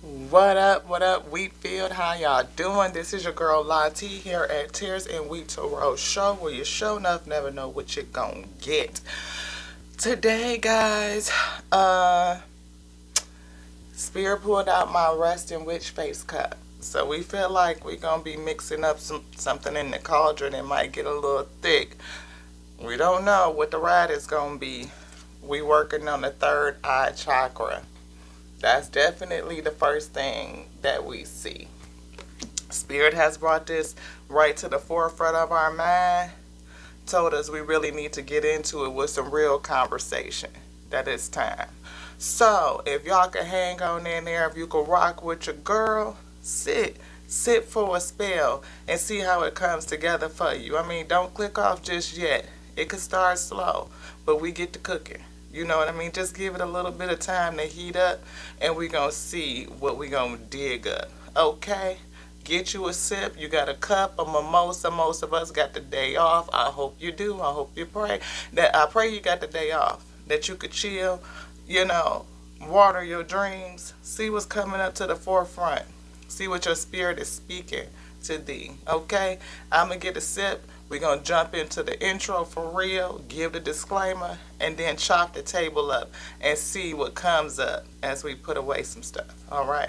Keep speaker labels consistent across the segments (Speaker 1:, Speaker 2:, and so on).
Speaker 1: What up, Wheatfield? How y'all doing? This is your girl Lottie here at Tears and Wheat to Roll Show, where you show enough never know what you're gonna get. Today, guys, Spirit pulled out my Resting Witch face cup. So we feel like we're gonna be mixing up something in the cauldron. It might get a little thick. We don't know what the ride is gonna be. We working on the third eye chakra. That's definitely the first thing that we see. Spirit has brought this right to the forefront of our mind, told us we really need to get into it with some real conversation, that it's time. So, if y'all can hang on in there, if you can rock with your girl, sit for a spell and see how it comes together for you. I mean, don't click off just yet. It could start slow, but we get to cooking. You know what I mean? Just give it a little bit of time to heat up, and we gonna see what we gonna dig up. Okay? Get you a sip. You got a cup, a mimosa. Most of us got the day off. I hope you do. I hope you pray. I pray you got the day off. That you could chill, you know, water your dreams. See what's coming up to the forefront. See what your spirit is speaking to thee. Okay? I'm gonna get a sip. We're going to jump into the intro for real, give the disclaimer, and then chop the table up and see what comes up as we put away some stuff. All right.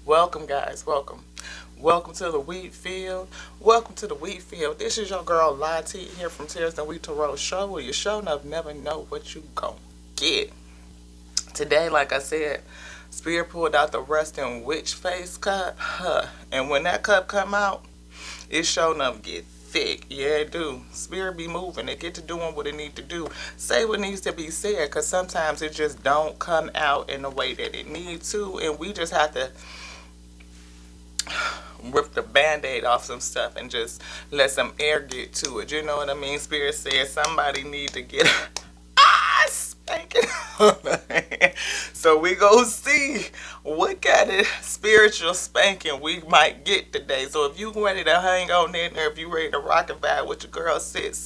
Speaker 1: Welcome, guys. Welcome. Welcome to the wheat field. Welcome to the wheat field. This is your girl Lottie here from Tears and Wheat to Roll Show, where you show enough never know what you gon' get. Today, like I said, Spirit pulled out the Resting Witch face cup, and when that cup come out, it sure enough get thick. Yeah, it do. Spirit be moving. It get to doing what it need to do. Say what needs to be said, because sometimes it just don't come out in the way that it needs to, and we just have to rip the band-aid off some stuff and just let some air get to it. You know what I mean? Spirit says somebody need to get spanking. So we go see what kind of spiritual spanking we might get today. So if you ready to hang on in there, if you ready to rock and vibe with your girl, sit.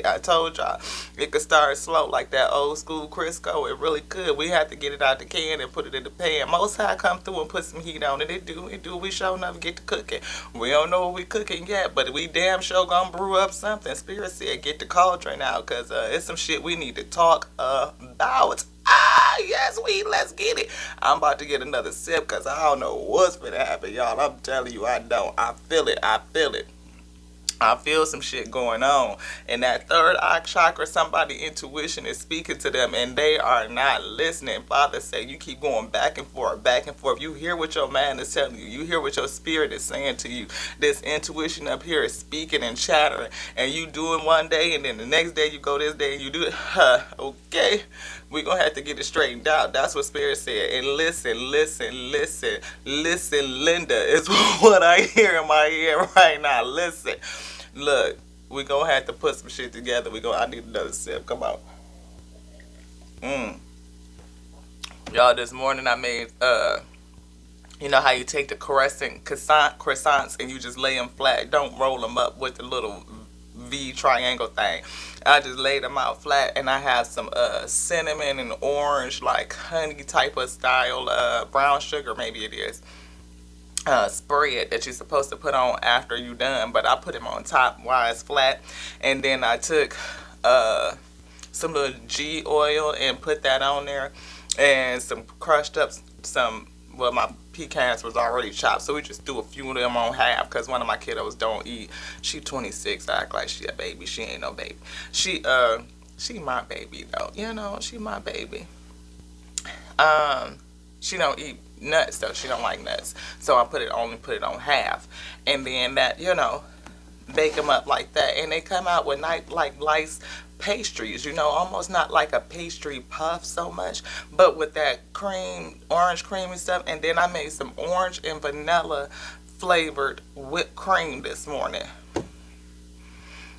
Speaker 1: I told y'all it could start slow like that old school Crisco. It really could. We have to get it out the can and put it in the pan. Most High come through and put some heat on it. It do. We sure enough get to cooking. We don't know what we cooking yet, but we damn sure gonna brew up something. Spirit said get the cauldron out, because it's some shit we need to talk about. Yes, let's get it. I'm about to get another sip because I don't know what's gonna happen, y'all. I'm telling you, I don't. I feel it. I feel some shit going on. And that third eye chakra, somebody intuition is speaking to them and they are not listening. Father say you keep going back and forth, back and forth. You hear what your mind is telling you. You hear what your spirit is saying to you. This intuition up here is speaking and chattering. And you do it one day and then the next day you go this day and you do it. Okay. We're going to have to get it straightened out. That's what Spirit said. And listen, Linda, is what I hear in my ear right now. Listen. Look, we're going to have to put some shit together. I need another sip. Come on. Y'all, this morning I made, you know how you take the croissants and you just lay them flat. Don't roll them up with the little V triangle thing. I just laid them out flat, and I have some cinnamon and orange, like honey type of style, brown sugar maybe it is, spread that you're supposed to put on after you done, but I put them on top while it's flat. And then I took some little G oil and put that on there, and some crushed up my pecans was already chopped, so we just threw a few of them on half because one of my kiddos don't eat. She 26, I act like she a baby. She ain't no baby. She my baby though. You know, she my baby. She don't eat nuts though. She don't like nuts, so I only put it on half, and then that, you know, bake them up like that, and they come out with nice pastries, you know, almost not like a pastry puff so much, but with that orange cream and stuff. And then I made some orange and vanilla flavored whipped cream this morning.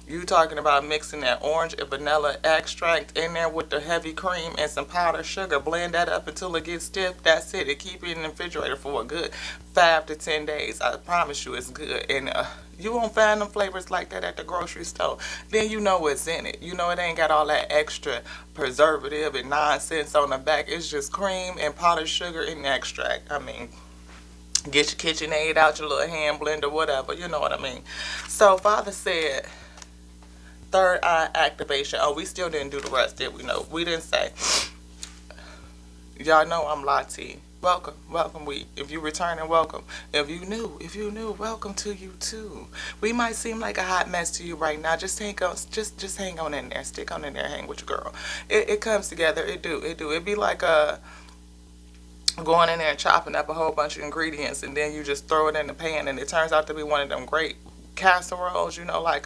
Speaker 1: You talking about mixing that orange and vanilla extract in there with the heavy cream and some powdered sugar. Blend that up until it gets stiff. That's it. And keep it in the refrigerator for a good 5 to 10 days. I promise you it's good. And you won't find them flavors like that at the grocery store. Then you know what's in it. You know it ain't got all that extra preservative and nonsense on the back. It's just cream and powdered sugar and extract. I mean, get your KitchenAid out, your little hand blender, whatever. You know what I mean. So Father said, third eye activation. Oh, we still didn't do the rest, did we? No, we didn't say. Y'all know I'm Lati. Welcome, welcome. If you return and welcome. If you new, welcome to you too. We might seem like a hot mess to you right now. Just hang on, just hang on in there. Stick on in there. Hang with your girl. It comes together. It do. It'd be like going in there and chopping up a whole bunch of ingredients, and then you just throw it in the pan, and it turns out to be one of them great casseroles. You know, like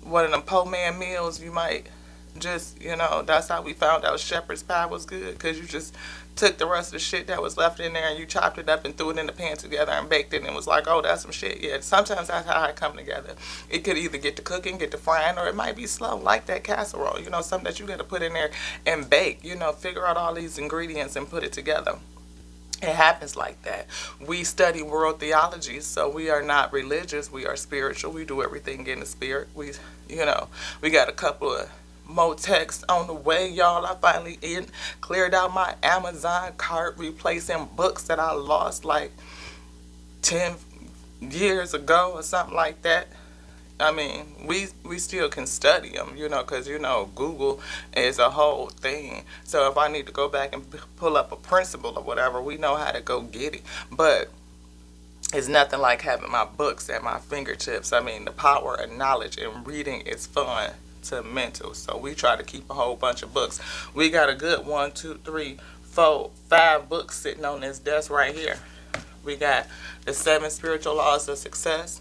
Speaker 1: one of them po man meals. You might just, that's how we found out shepherd's pie was good, because you just took the rest of the shit that was left in there and you chopped it up and threw it in the pan together and baked it, and it was like, oh, that's some shit. Yeah, sometimes that's how it come together. It could either get to cooking, get to frying, or it might be slow, like that casserole, something that you got to put in there and bake, figure out all these ingredients and put it together. It happens like that. We study world theology, so we are not religious, we are spiritual. We do everything in the spirit. We got a couple of more texts on the way, y'all. I finally cleared out my Amazon cart, replacing books that I lost like 10 years ago or something like that. I mean, we still can study them, because, Google is a whole thing. So if I need to go back and pull up a principle or whatever, we know how to go get it. But it's nothing like having my books at my fingertips. I mean, the power of knowledge and reading is fun to mental. So we try to keep a whole bunch of books. We got a good 1, 2, 3, 4, 5 books sitting on this desk right here. We got the 7 spiritual laws of success.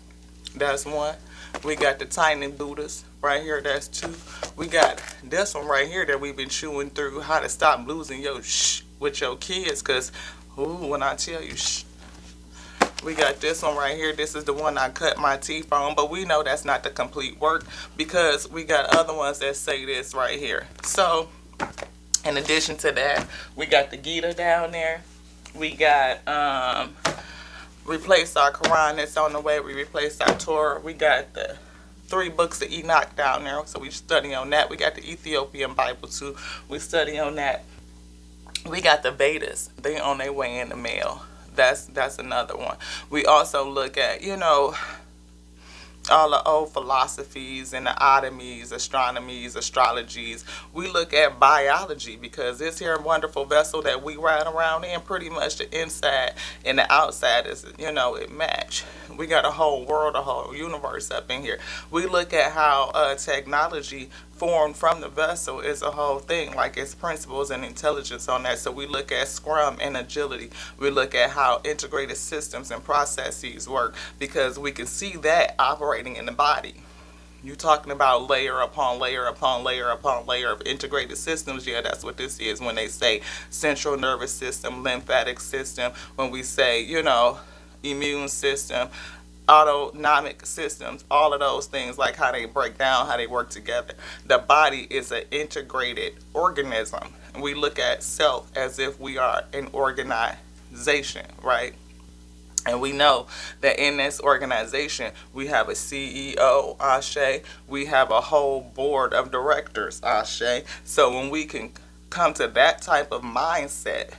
Speaker 1: That's 1. We got the Tiny Buddhas right here. That's 2. We got this one right here that we've been chewing through, how to stop losing your shh with your kids. Because, when I tell you shh. We got this one right here. This is the one I cut my teeth on. But we know that's not the complete work, because we got other ones that say this right here. So, in addition to that, we got the Gita down there. We got replace our Quran that's on the way. We replaced our Torah. We got the 3 books of Enoch down there, so we study on that. We got the Ethiopian Bible too. We study on that. We got the Vedas. They on their way in the mail. That's another one. We also look at, all the old philosophies and the atomies, astronomies, astrologies. We look at biology, because this here wonderful vessel that we ride around in, pretty much the inside and the outside is, it match. We got a whole world, a whole universe up in here. We look at how technology formed from the vessel is a whole thing, like its principles and intelligence on that. So we look at Scrum and agility. We look at how integrated systems and processes work, because we can see that operating in the body. You talking about layer upon layer upon layer upon layer of integrated systems. Yeah, that's what this is when they say central nervous system, lymphatic system, when we say, immune system, autonomic systems, all of those things, like how they break down, how they work together. The body is an integrated organism. We look at self as if we are an organization, right? And we know that in this organization, we have a CEO, Ashe. We have a whole board of directors, Ashe. So when we can come to that type of mindset,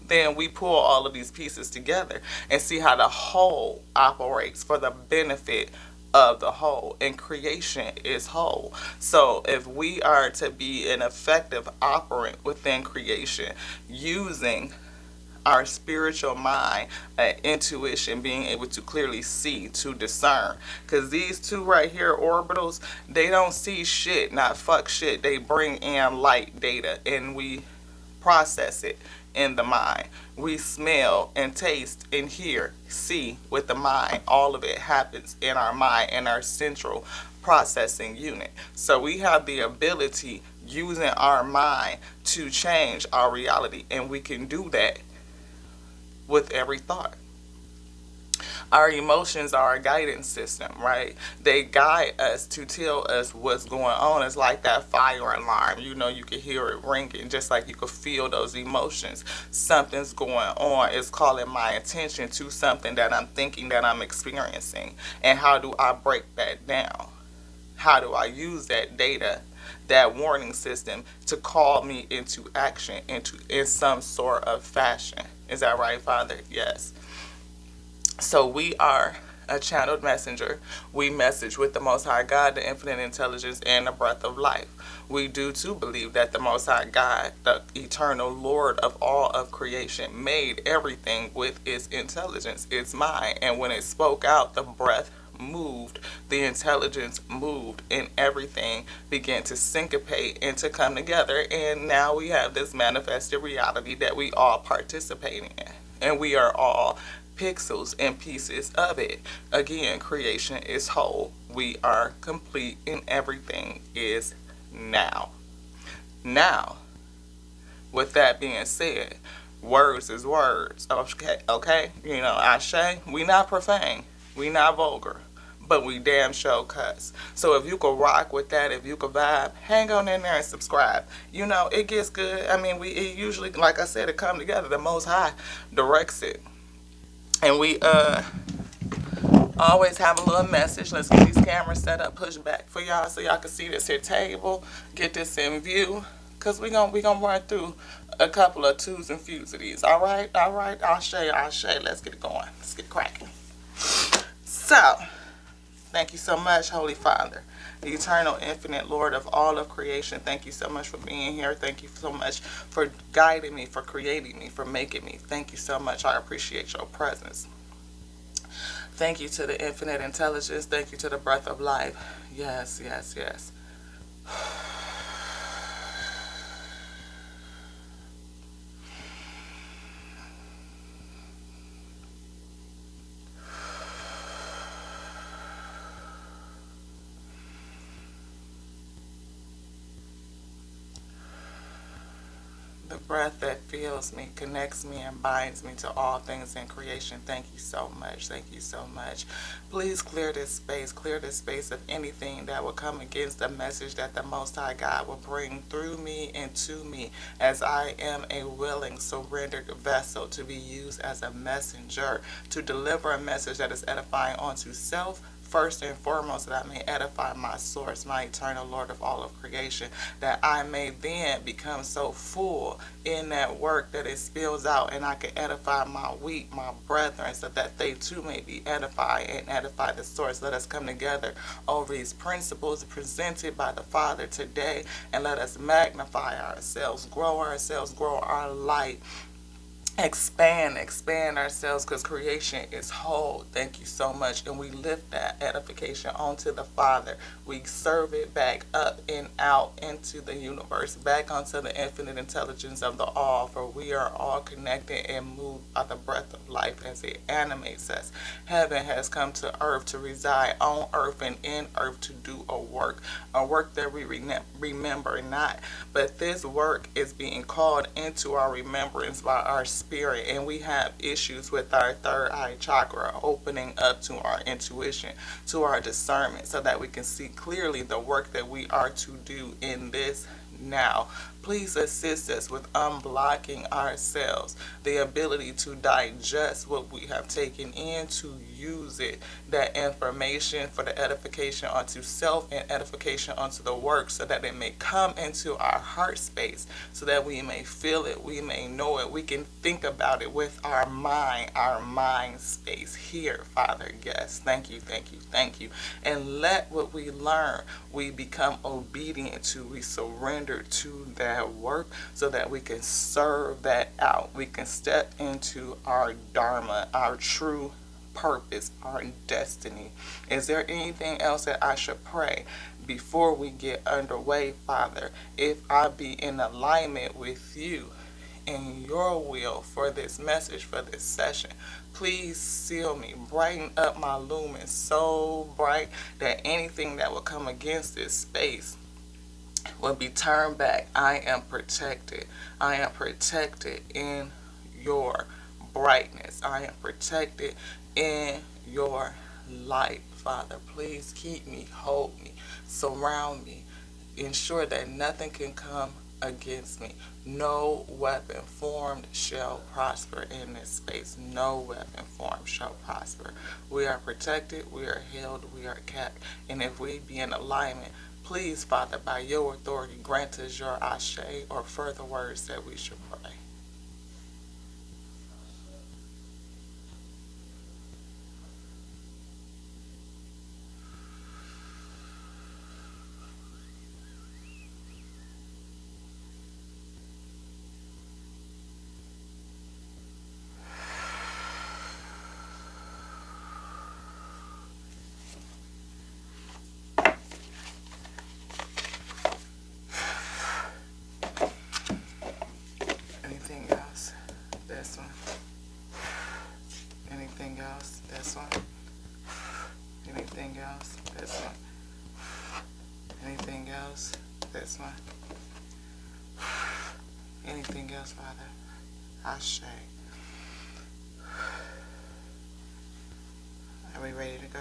Speaker 1: then we pull all of these pieces together and see how the whole operates for the benefit of the whole. And creation is whole. So if we are to be an effective operant within creation, using our spiritual mind, intuition, being able to clearly see, to discern. Because these 2 right here, orbitals, they don't see shit, not fuck shit. They bring in light data and we process it in the mind. We smell and taste and hear, see with the mind. All of it happens in our mind and our central processing unit. So we have the ability, using our mind, to change our reality, and we can do that with every thought. Our emotions are a guidance system, right? They guide us to tell us what's going on. It's like that fire alarm. You know, you can hear it ringing, just like you can feel those emotions. Something's going on. It's calling my attention to something that I'm thinking that I'm experiencing. And how do I break that down? How do I use that data, that warning system, to call me into action, in some sort of fashion? Is that right, Father? Yes. So we are a channeled messenger. We message with the Most High God, the infinite intelligence, and the breath of life. We do too believe that the Most High God, the eternal Lord of all of creation, made everything with its intelligence, its mind. And when it spoke out, the breath moved, the intelligence moved, and everything began to syncopate and to come together. And now we have this manifested reality that we all participate in. And we are all pixels and pieces of it. Again, creation is whole. We are complete, and everything is now. Now, with that being said, words is words. Okay, okay. You know, Ashe, we not profane, we not vulgar, but we damn sure cuss. So if you could rock with that, if you could vibe, hang on in there and subscribe. You know, it gets good. I mean, it usually, like I said, it come together. The Most High directs it. And we always have a little message. Let's get these cameras set up, push back for y'all so y'all can see this here table, get this in view. Cause we gonna run through a couple of twos and fews of these. All right. I'll show you. Let's get it going. Let's get cracking. So, thank you so much, Holy Father, the eternal, infinite Lord of all of creation. Thank you so much for being here. Thank you so much for guiding me, for creating me, for making me. Thank you so much. I appreciate your presence. Thank you to the infinite intelligence. Thank you to the breath of life. Yes, yes, yes. The breath that fills me, connects me, and binds me to all things in creation. Thank you so much. Thank you so much. Please clear this space of anything that will come against the message that the Most High God will bring through me and to me, as I am a willing, surrendered vessel to be used as a messenger to deliver a message that is edifying unto self, first and foremost, that I may edify my source, my eternal Lord of all of creation, that I may then become so full in that work that it spills out, and I can edify my weak, my brethren, so that they too may be edified and edify the source. Let us come together over these principles presented by the Father today, and let us magnify ourselves, grow our light, expand ourselves, because creation is whole. Thank you so much. And we lift that edification onto the Father. We serve it back up and out into the universe, back onto the infinite intelligence of the all, for we are all connected and moved by the breath of life as it animates us. Heaven has come to earth to reside on earth and in earth to do a work that we remember not, but this work is being called into our remembrance by our spirit, and we have issues with our third eye chakra opening up to our intuition, to our discernment, so that we can see clearly the work that we are to do in this now. Please assist us with unblocking ourselves, the ability to digest what we have taken in, to use it, that information for the edification unto self and edification unto the work, so that it may come into our heart space, so that we may feel it, we may know it, we can think about it with our mind space here, Father. Yes, thank you. And let what we learn, we become obedient to, we surrender to that work, so that we can serve that out. We can step into our dharma, our true purpose, our destiny. Is there anything else that I should pray before we get underway, Father? If I be in alignment with you and your will for this message, for this session, please seal me, brighten up my lumen so bright that anything that will come against this space will be turned back. I am protected. I am protected in your brightness. I am protected in your light, Father. Please keep me, hold me, surround me. Ensure that nothing can come against me. No weapon formed shall prosper in this space. No weapon formed shall prosper. We are protected, we are held, we are kept. And if we be in alignment, please, Father, by your authority, grant us your ashe or further words that we should pray. Anything else? This one. Anything else? This one. Anything else? This one. Anything else? This one. Anything else, Father? Ashe. Are we ready to go?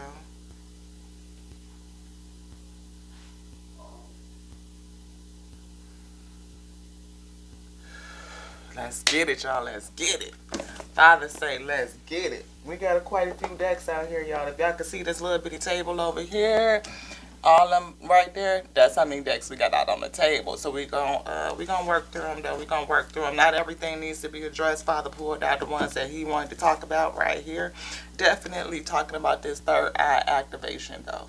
Speaker 1: Let's get it, y'all. Let's get it. Father say, let's get it. We got quite a few decks out here, y'all. If y'all can see this little bitty table over here, all them right there, that's how many decks we got out on the table. So we gonna work through them, though. We gonna work through them. Not everything needs to be addressed. Father pulled out the ones that he wanted to talk about right here. Definitely talking about this third eye activation, though.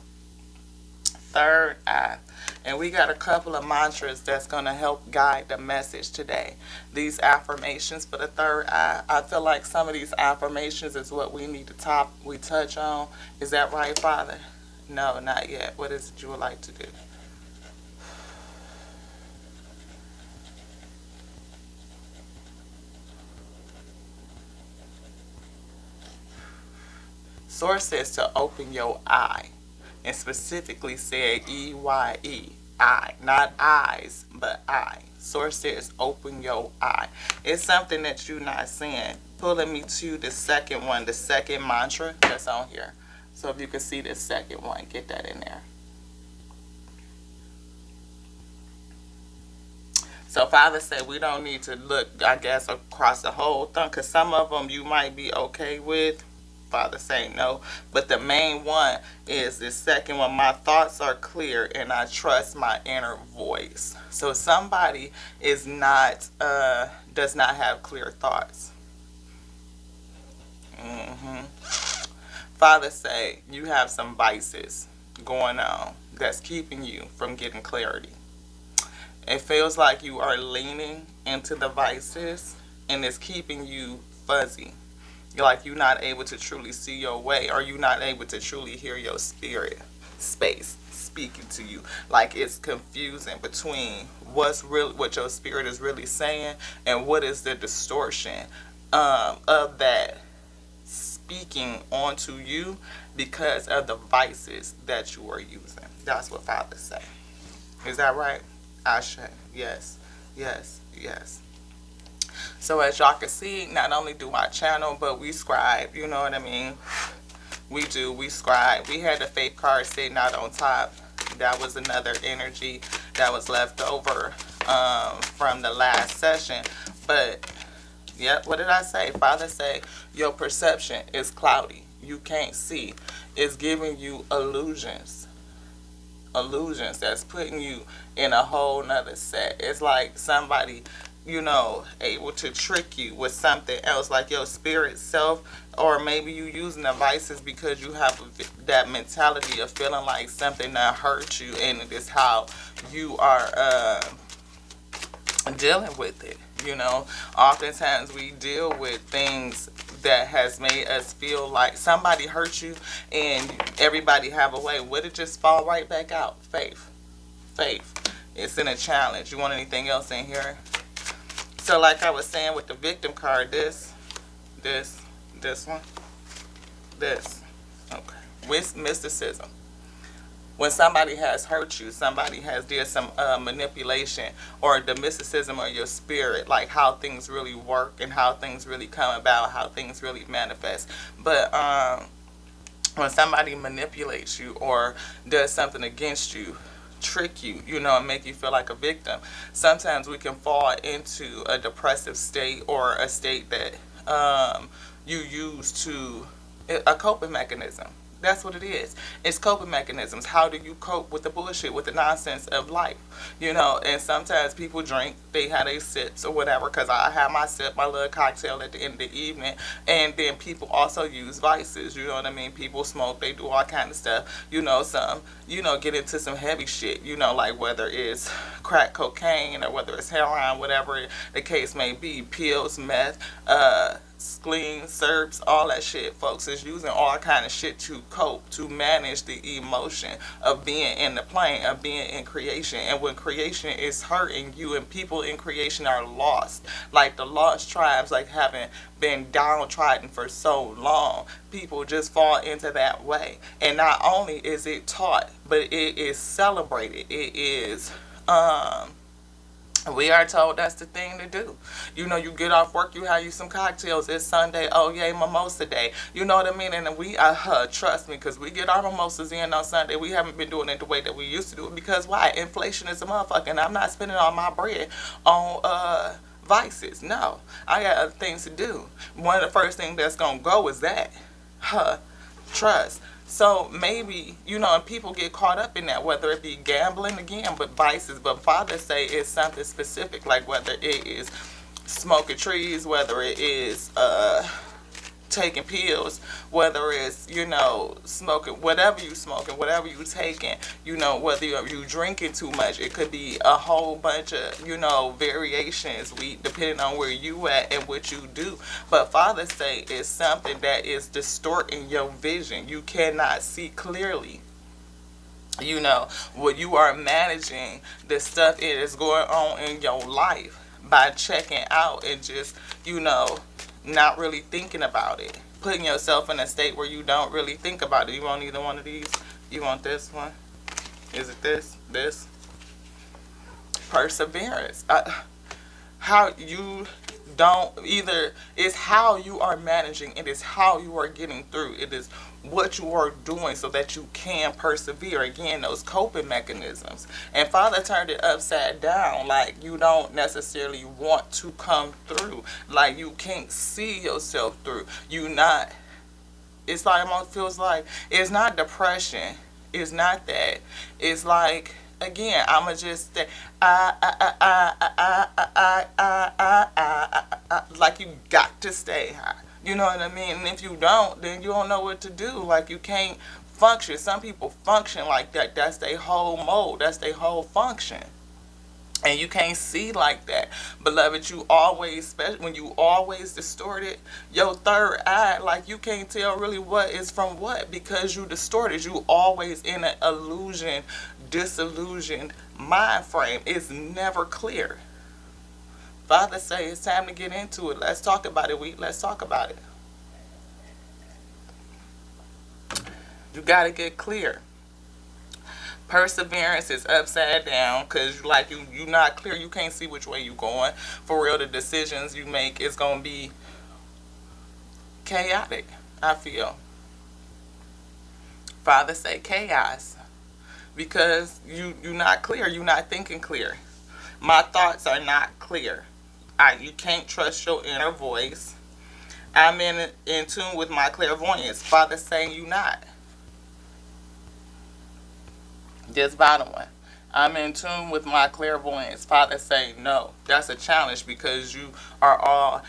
Speaker 1: Third eye. And we got a couple of mantras that's going to help guide the message today. These affirmations for the third eye. I feel like some of these affirmations is what we need to touch on. Is that right, Father? No, not yet. What is it you would like to do? Source says to open your eye. And specifically said E-Y-E, eye. Not eyes, but eye. Source says open your eye. It's something that you're not seeing. Pulling me to the second one, the second mantra that's on here. So if you can see the second one, get that in there. So Father said we don't need to look, I guess, across the whole thing, because some of them you might be okay with. Father saying no, but the main one is the second one. My thoughts are clear and I trust my inner voice. So somebody is not does not have clear thoughts. Father say you have some vices going on that's keeping you from getting clarity. It feels like you are leaning into the vices and it's keeping you fuzzy. Like you're not able to truly see your way, or you're not able to truly hear your spirit space speaking to you. Like it's confusing between what's real, what your spirit is really saying, and what is the distortion of that speaking onto you because of the vices that you are using. That's what Father say. Is that right? Ashe. Yes. Yes. Yes. So as y'all can see, not only do my channel, but we scribe, you know what I mean? We scribe. We had the faith card sitting out on top. That was another energy that was left over from the last session. But, yep, what did I say? Father say, your perception is cloudy. You can't see. It's giving you illusions. Illusions that's putting you in a whole nother set. It's like somebody, you know, able to trick you with something else, like your spirit self, or maybe you using devices because you have that mentality of feeling like something that hurt you, and it is how you are dealing with it. You know, oftentimes we deal with things that has made us feel like somebody hurt you and everybody have a way. Would it just fall right back out? Faith. It's in a challenge. You want anything else in here? So like I was saying with the victim card, this one, this. Okay. With mysticism. When somebody has hurt you, somebody has did some manipulation, or the mysticism of your spirit, like how things really work and how things really come about, how things really manifest. But when somebody manipulates you or does something against you, trick you, and make you feel like a victim, sometimes we can fall into a depressive state or a state that you use to a coping mechanism. That's what it is. It's coping mechanisms. How do you cope with the bullshit, with the nonsense of life? And sometimes people drink, they have their sips or whatever, because I have my sip, my little cocktail at the end of the evening. And then people also use vices, you know what I mean? People smoke, they do all kind of stuff. Some, get into some heavy shit, like whether it's crack cocaine or whether it's heroin, whatever the case may be, pills, meth, spleen, serps, all that shit, folks, is using all kind of shit to cope, to manage the emotion of being in the plane, of being in creation. And when creation is hurting you and people in creation are lost, like the lost tribes, like having been downtrodden for so long, people just fall into that way. And not only is it taught, but it is celebrated. It is we are told that's the thing to do. You get off work, you have you some cocktails. It's Sunday. Oh, yay, mimosa day. You know what I mean? And we, trust me, because we get our mimosas in on Sunday. We haven't been doing it the way that we used to do it. Because why? Inflation is a motherfucker. And I'm not spending all my bread on vices. No. I got other things to do. One of the first things that's going to go is that. Trust. So maybe, and people get caught up in that, whether it be gambling again, but vices. But Father say it's something specific, like whether it is smoking trees, whether it is taking pills, whether it's, smoking, whatever you smoking, whatever you taking, whether you drinking too much. It could be a whole bunch of, variations, depending on where you at and what you do. But Father say it's something that is distorting your vision. You cannot see clearly. When you are managing the stuff that is going on in your life by checking out and just, not really thinking about it. Putting yourself in a state where you don't really think about it. You want either one of these? You want this one? Is it this? This? Perseverance. How you don't either, it's how you are managing, it is how you are getting through, it is what you are doing so that you can persevere. Again, those coping mechanisms. And Father turned it upside down, like you don't necessarily want to come through, like you can't see yourself through. It's like, almost feels like, it's not depression, it's not that, it's like, again, I'ma just say, like you got to stay high. You know what I mean? And if you don't, then you don't know what to do. Like you can't function. Some people function like that. That's their whole mode. That's their whole function. And you can't see like that. Beloved, you always, especially when you always distorted your third eye, like you can't tell really what is from what because you distorted. You always in an illusion, disillusioned mind frame. It's never clear. Father say it's time to get into it. Let's talk about it. Let's talk about it. You got to get clear. Perseverance is upside down because you're not clear. You can't see which way you're going. For real, the decisions you make is going to be chaotic, I feel. Father say chaos because you're not clear. You're not thinking clear. My thoughts are not clear. You can't trust your inner voice. I'm in tune with my clairvoyance. Father saying you not. This bottom one. I'm in tune with my clairvoyance. Father saying no. That's a challenge because you are all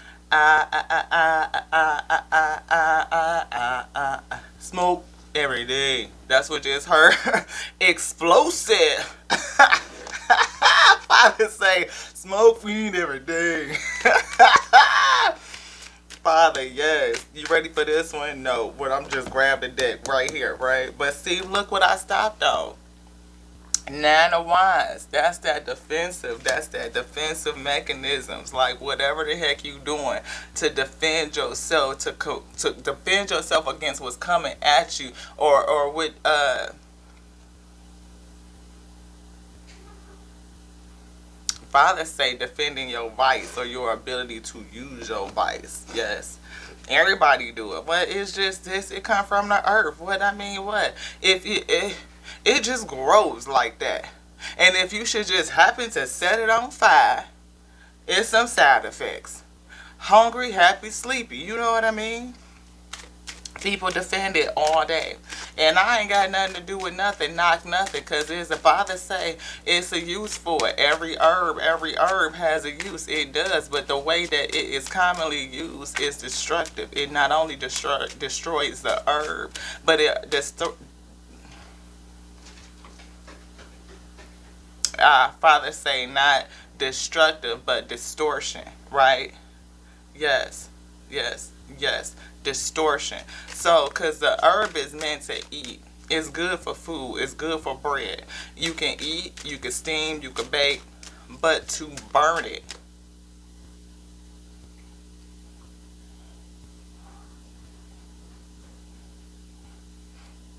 Speaker 1: smoke every day. That's what just heard. Explosive. Father say smoke weed every day. Father, yes. You ready for this one? No. But I'm just grab the deck right here, right? But see, look what I stopped on. Nine of Wands. That's that defensive. That's that defensive mechanisms. Like whatever the heck you doing to defend yourself, to defend yourself against what's coming at you, or with Father say defending your vice or your ability to use your vice. Yes. Everybody do it. But it's just this, it come from the earth. What I mean, what? If it just grows like that. And if you should just happen to set it on fire, it's some side effects. Hungry, happy, sleepy. You know what I mean? People defend it all day. And I ain't got nothing to do with nothing, knock nothing, because as the Father say, it's a use for it. Every herb has a use. It does, but the way that it is commonly used is destructive. It not only destroys the herb, but it Father say not destructive, but distortion, right? Yes, yes, yes. Distortion. So, because the herb is meant to eat. It's good for food. It's good for bread. You can eat, you can steam, you can bake, but to burn it.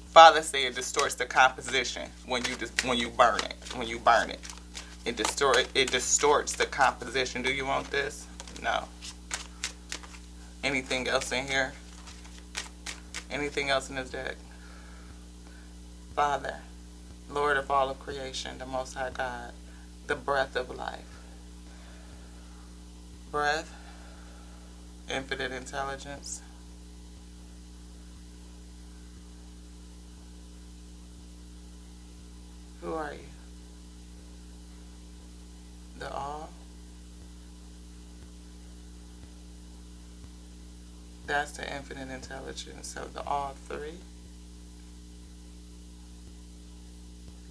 Speaker 1: Father say it distorts the composition when you burn it. When you burn it, it distorts the composition. Do you want this? No. Anything else in here? Anything else in this deck? Father, Lord of all of creation, the Most High God, the breath of life. Breath, infinite intelligence. Who are you? The all? That's the infinite intelligence. So the all three?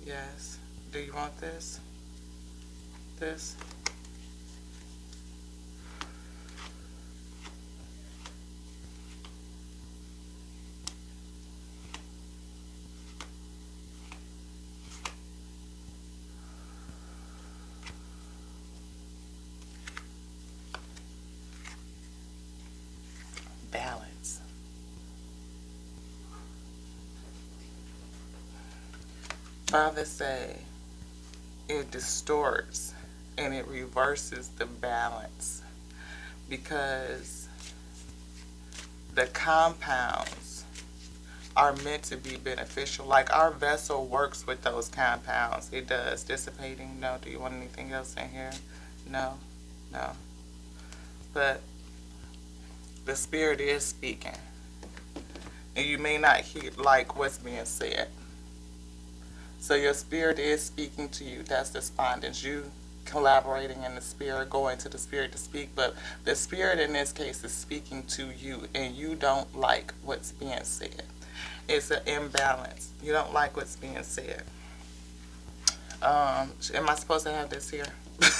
Speaker 1: Yes. Do you want this? This? Balance. Father say it distorts and it reverses the balance because the compounds are meant to be beneficial. Like our vessel works with those compounds. It does. Dissipating. No. Do you want anything else in here? No. No. But the spirit is speaking. And you may not hear like what's being said. So your spirit is speaking to you. That's despondence. You collaborating in the spirit, going to the spirit to speak, but the spirit in this case is speaking to you and you don't like what's being said. It's an imbalance. You don't like what's being said. Am I supposed to have this here?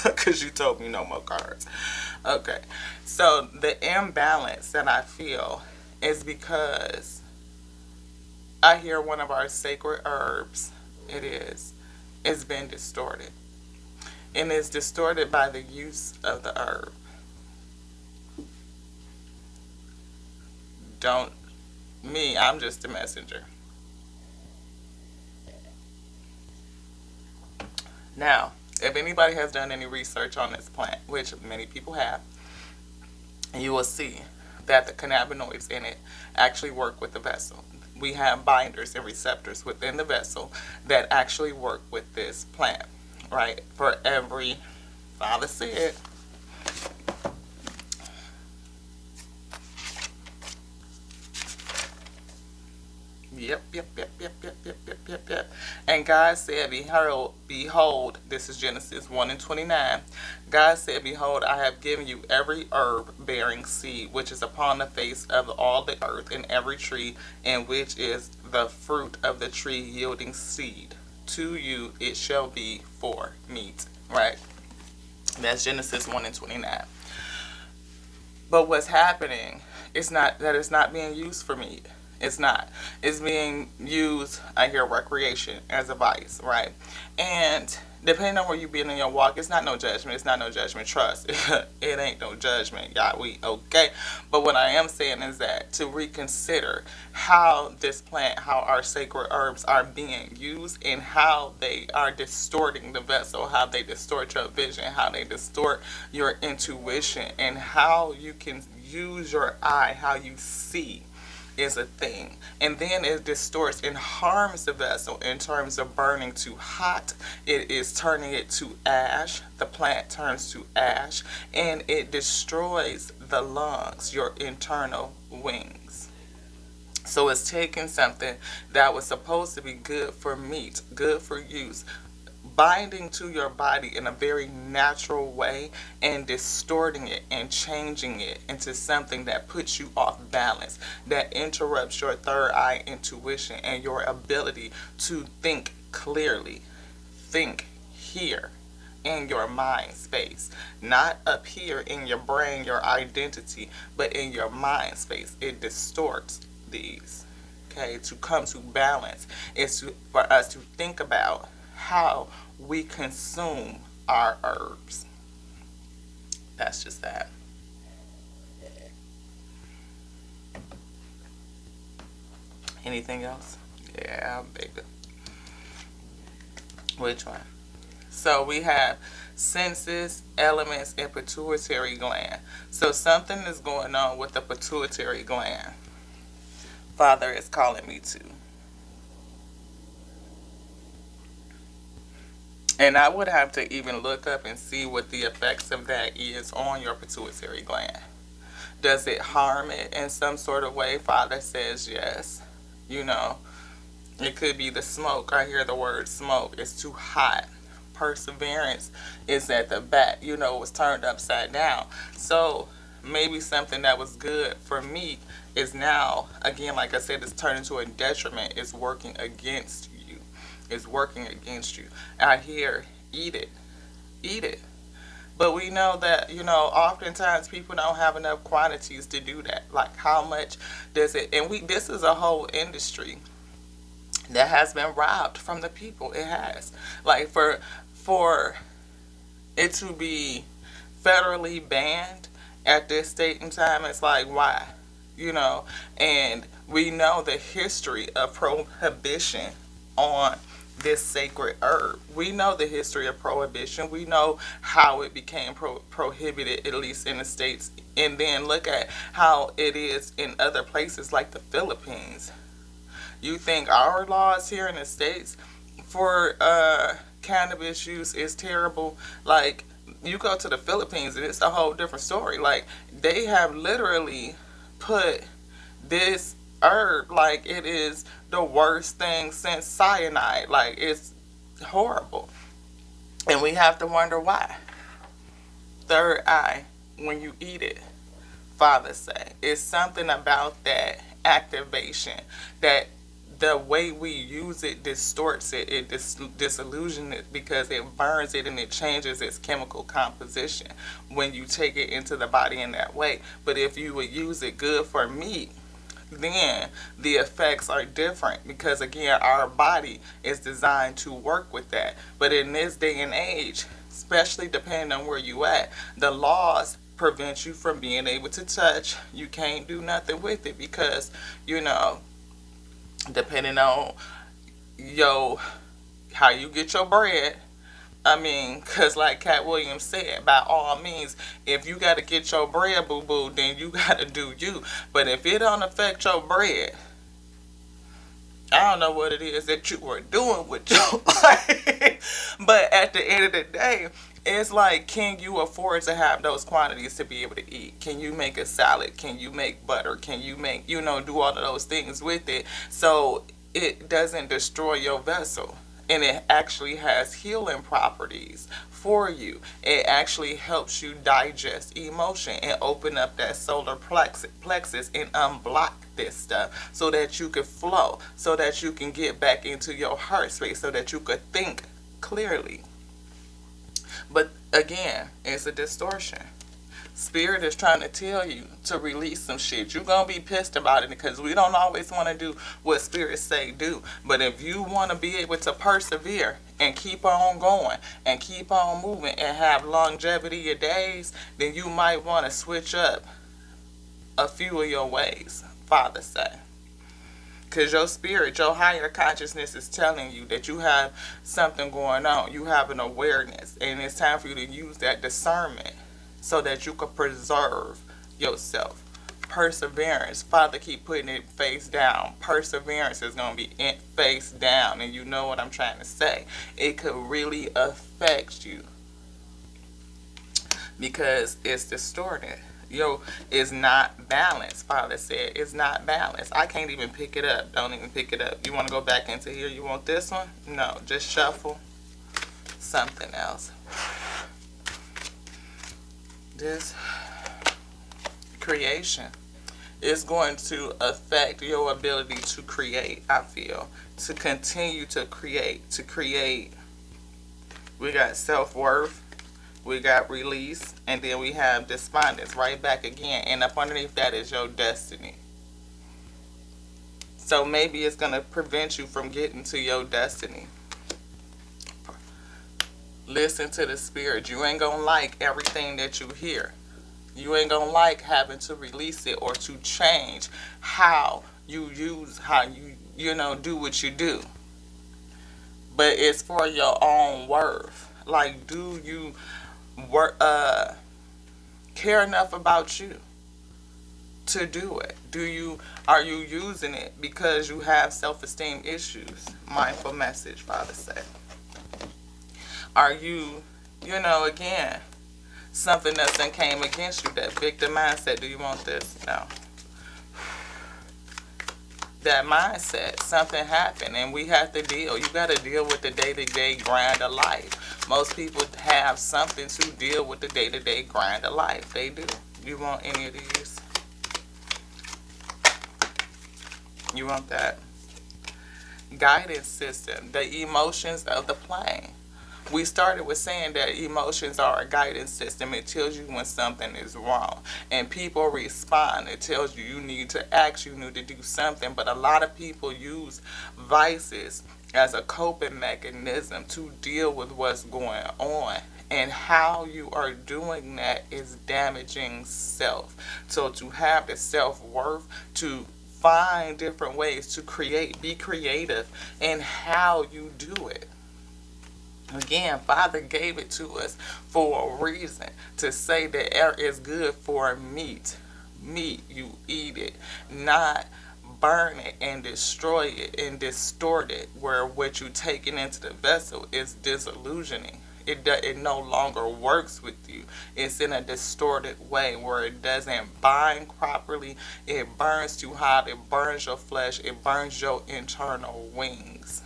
Speaker 1: Because you told me no more cards. Okay. So the imbalance that I feel is because I hear one of our sacred herbs. It is. It's been distorted. And it's distorted by the use of the herb. Don't me, I'm just a messenger. Now, if anybody has done any research on this plant, which many people have, you will see that the cannabinoids in it actually work with the vessel. We have binders and receptors within the vessel that actually work with this plant, right? For every, Father said, Yep. And God said, behold, this is Genesis 1 and 29. God said, behold, I have given you every herb bearing seed, which is upon the face of all the earth, and every tree, in which is the fruit of the tree yielding seed. To you it shall be for meat. Right? That's Genesis 1 and 29. But what's happening is not that it's not being used for meat. It's not. It's being used, I hear, recreation as a vice, right? And depending on where you been in your walk, it's not no judgment. It's not no judgment. Trust. It ain't no judgment. Y'all, we okay. But what I am saying is that to reconsider how this plant, how our sacred herbs are being used, and how they are distorting the vessel, how they distort your vision, how they distort your intuition, and how you can use your eye, how you see is a thing. And then it distorts and harms the vessel in terms of burning too hot. It is turning it to ash. The plant turns to ash, and it destroys the lungs, your internal wings. So it's taking something that was supposed to be good for meat, good for use, binding to your body in a very natural way, and distorting it and changing it into something that puts you off balance, that interrupts your third eye intuition and your ability to think clearly. Think here in your mind space, not up here in your brain, your identity, but in your mind space. It distorts these. Okay, to come to balance is for us to think about how we consume our herbs. That's just that. Anything else? Yeah, baby. Which one? So we have senses, elements, and pituitary gland. So something is going on with the pituitary gland. Father is calling me to. And I would have to even look up and see what the effects of that is on your pituitary gland. Does it harm it in some sort of way? Father says yes. You know, it could be the smoke. I hear the word smoke. It's too hot. Perseverance is at the back. You know, it was turned upside down. So maybe something that was good for me is now, again, like I said, it's turned into a detriment. It's working against you. Is working against you. I hear, eat it. Eat it. But we know that, you know, oftentimes people don't have enough quantities to do that. Like, how much does it, and this is a whole industry that has been robbed from the people. It has. Like, for it to be federally banned at this state and time, it's like, why? You know, and we know the history of prohibition on this sacred herb. We know the history of prohibition. We know how it became prohibited, at least in the States. And then look at how it is in other places like the Philippines. You think our laws here in the States for cannabis use is terrible? Like, you go to the Philippines and it's a whole different story. Like, they have literally put this herb like it is the worst thing since cyanide. Like, it's horrible. And we have to wonder why. Third eye, when you eat it, Father say, it's something about that activation that the way we use it distorts it, it disillusions it, because it burns it and it changes its chemical composition when you take it into the body in that way. But if you would use it good for meat, then the effects are different, because again, our body is designed to work with that. But in this day and age, especially depending on where you at, the laws prevent you from being able to touch. You can't do nothing with it because, you know, depending on how you get your bread. I mean, because like Cat Williams said, by all means, if you got to get your bread, boo-boo, then you got to do you. But if it don't affect your bread, I don't know what it is that you are doing with your life. But at the end of the day, it's like, can you afford to have those quantities to be able to eat? Can you make a salad? Can you make butter? Can you make, do all of those things with it so it doesn't destroy your vessel? And it actually has healing properties for you. It actually helps you digest emotion and open up that solar plexus and unblock this stuff so that you can flow, so that you can get back into your heart space, so that you could think clearly. But again, it's a distortion. Spirit is trying to tell you to release some shit. You're going to be pissed about it because we don't always want to do what Spirit say do. But if you want to be able to persevere and keep on going and keep on moving and have longevity of days, then you might want to switch up a few of your ways, Father say. Because your spirit, your higher consciousness is telling you that you have something going on. You have an awareness. And it's time for you to use that discernment so that you can preserve yourself. Perseverance. Father keep putting it face down. Perseverance is going to be face down. And you know what I'm trying to say. It could really affect you because it's distorted. It's not balanced. Father said it's not balanced. I can't even pick it up. Don't even pick it up. You want to go back into here? You want this one? No, just shuffle something else. This creation is going to affect your ability to create, I feel. To continue to create. We got self-worth. We got release, and then we have despondence right back again. And up underneath that is your destiny. So maybe it's going to prevent you from getting to your destiny. Listen to the spirit. You ain't going to like everything that you hear. You ain't going to like having to release it or to change how you do what you do. But it's for your own worth. Like, do you care enough about you to do it? Are you using it because you have self-esteem issues? Mindful message, Father said. Are you, again, something that's then came against you, that victim mindset? Do you want this? No. That mindset, something happened and we have to deal. You got to deal with the day-to-day grind of life. Most people have something to deal with the day-to-day grind of life. They do. You want any of these? You want that? Guidance system, the emotions of the plane. We started with saying that emotions are a guidance system. It tells you when something is wrong. And people respond. It tells you you need to act, you need to do something. But a lot of people use vices as a coping mechanism to deal with what's going on. And how you are doing that is damaging self. So to have the self-worth, to find different ways to create, be creative in how you do it. Again, Father gave it to us for a reason, to say that air is good for meat. Meat, you eat it, not burn it and destroy it and distort it, where what you taking into the vessel is disillusioning. It no longer works with you. It's in a distorted way where it doesn't bind properly. It burns too hot. It burns your flesh. It burns your internal wings.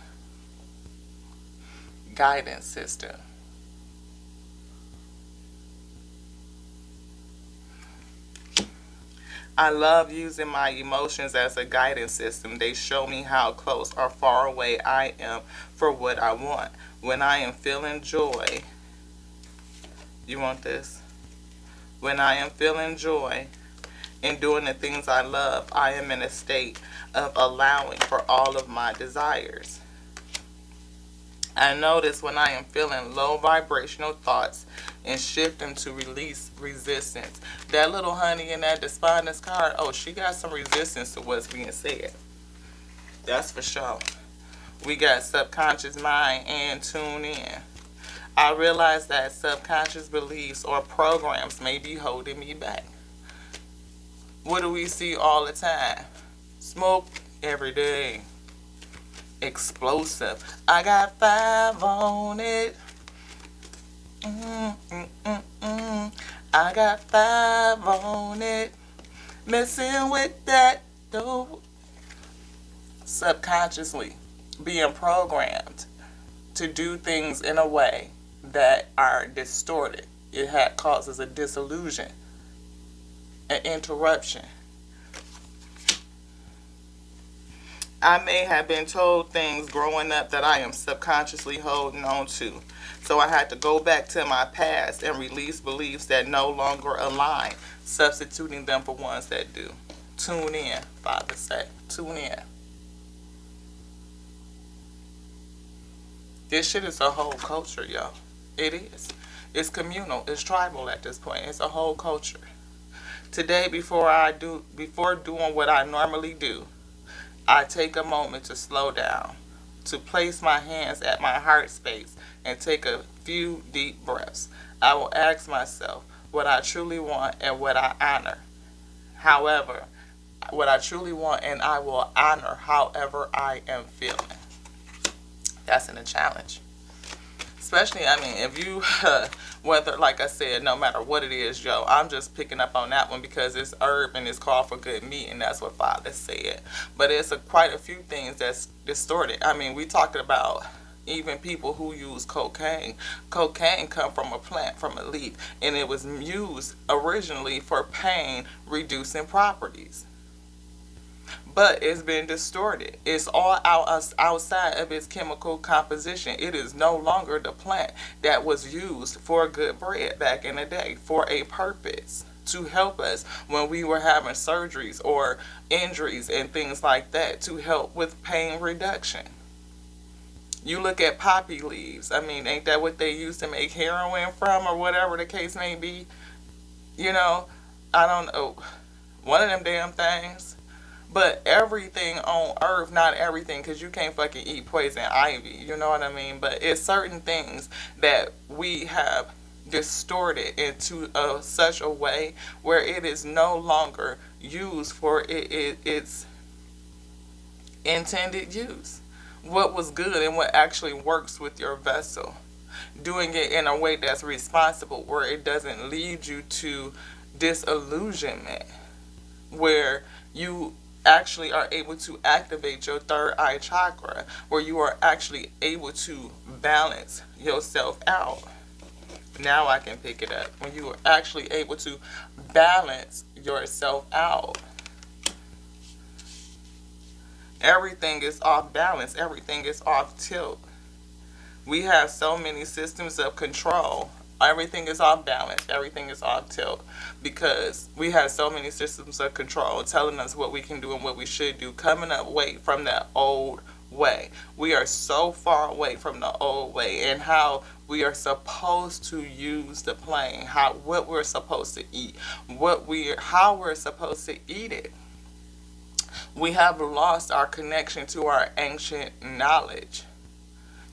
Speaker 1: Guidance system. I love using my emotions as a guidance system. They show me how close or far away I am for what I want. When I am feeling joy, you want this? When I am feeling joy and doing the things I love, I am in a state of allowing for all of my desires. I notice when I am feeling low vibrational thoughts and shift them to release resistance. That little honey in that despondence card, oh, she got some resistance to what's being said. That's for sure. We got subconscious mind and tune in. I realize that subconscious beliefs or programs may be holding me back. What do we see all the time? Smoke every day. Explosive. I got 5 on it. I got 5 on it. Messing with that dope. Subconsciously being programmed to do things in a way that are distorted. It causes a disillusion, an interruption. I may have been told things growing up that I am subconsciously holding on to. So I had to go back to my past and release beliefs that no longer align, substituting them for ones that do. Tune in, Father say. Tune in. This shit is a whole culture, yo. It is. It's communal. It's tribal at this point. It's a whole culture. Today, before doing what I normally do, I take a moment to slow down, to place my hands at my heart space and take a few deep breaths. I will ask myself what I truly want and what I honor. However, what I truly want and I will honor however I am feeling. That's in a challenge. Especially, I mean, if you, whether, like I said, no matter what it is, Joe, I'm just picking up on that one because it's herb and it's called for good meat, and that's what Father said. But it's quite a few things that's distorted. I mean, we talking about even people who use cocaine. Cocaine come from a plant, from a leaf, and it was used originally for pain reducing properties. But it's been distorted. It's all outside of its chemical composition. It is no longer the plant that was used for good bread back in the day for a purpose to help us when we were having surgeries or injuries and things like that, to help with pain reduction. You look at poppy leaves. I mean, ain't that what they used to make heroin from, or whatever the case may be? You know, I don't know. One of them damn things. But everything on earth, not everything, because you can't fucking eat poison ivy, you know what I mean? But it's certain things that we have distorted into such a way where it is no longer used for its intended use. What was good and what actually works with your vessel. Doing it in a way that's responsible, where it doesn't lead you to disillusionment, where you actually are able to activate your third eye chakra, where you are actually able to balance yourself out. Now I can pick it up. When you are actually able to balance yourself out. Everything is off balance. Everything is off tilt. We have so many systems of control. Everything is off balance. Everything is off tilt because we have so many systems of control telling us what we can do and what we should do, coming up way from that old way. We are so far away from the old way and how we are supposed to use the plane, what we're supposed to eat, how we're supposed to eat it. We have lost our connection to our ancient knowledge.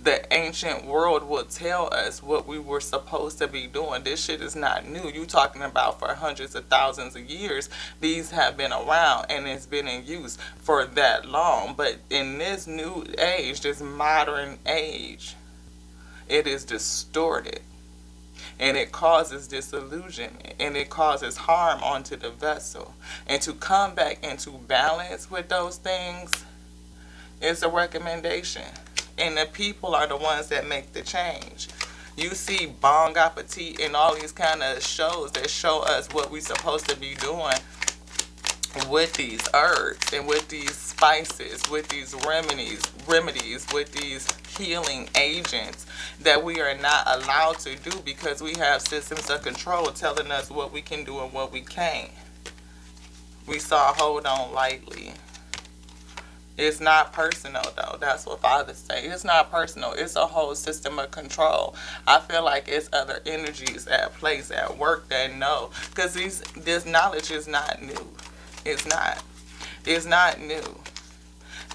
Speaker 1: The ancient world will tell us what we were supposed to be doing. This shit is not new. You talking about for hundreds of thousands of years. These have been around and it's been in use for that long. But in this new age, this modern age, it is distorted. And it causes disillusionment and it causes harm onto the vessel. And to come back into balance with those things is a recommendation. And the people are the ones that make the change. You see Bon Appetit and all these kind of shows that show us what we're supposed to be doing with these herbs and with these spices, with these remedies, with these healing agents that we are not allowed to do because we have systems of control telling us what we can do and what we can't. We saw Hold On Lightly. It's not personal, though. That's what fathers say. It's not personal. It's a whole system of control. I feel like it's other energies at place, at work that know. Because this knowledge is not new. It's not. It's not new.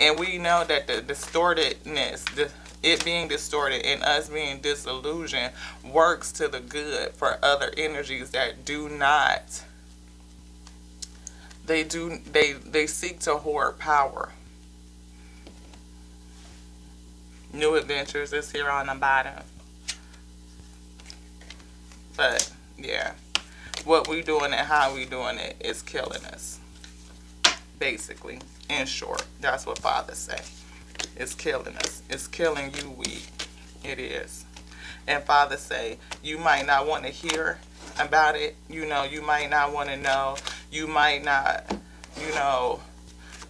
Speaker 1: And we know that the distortedness, it being distorted and us being disillusioned works to the good for other energies that do not. They seek to hoard power. New Adventures is here on the bottom. But, yeah. What we doing and how we doing it is killing us. Basically. In short. That's what fathers say. It's killing us. It's killing you, we. It is. And fathers say, you might not want to hear about it. You know, you might not want to know. You might not,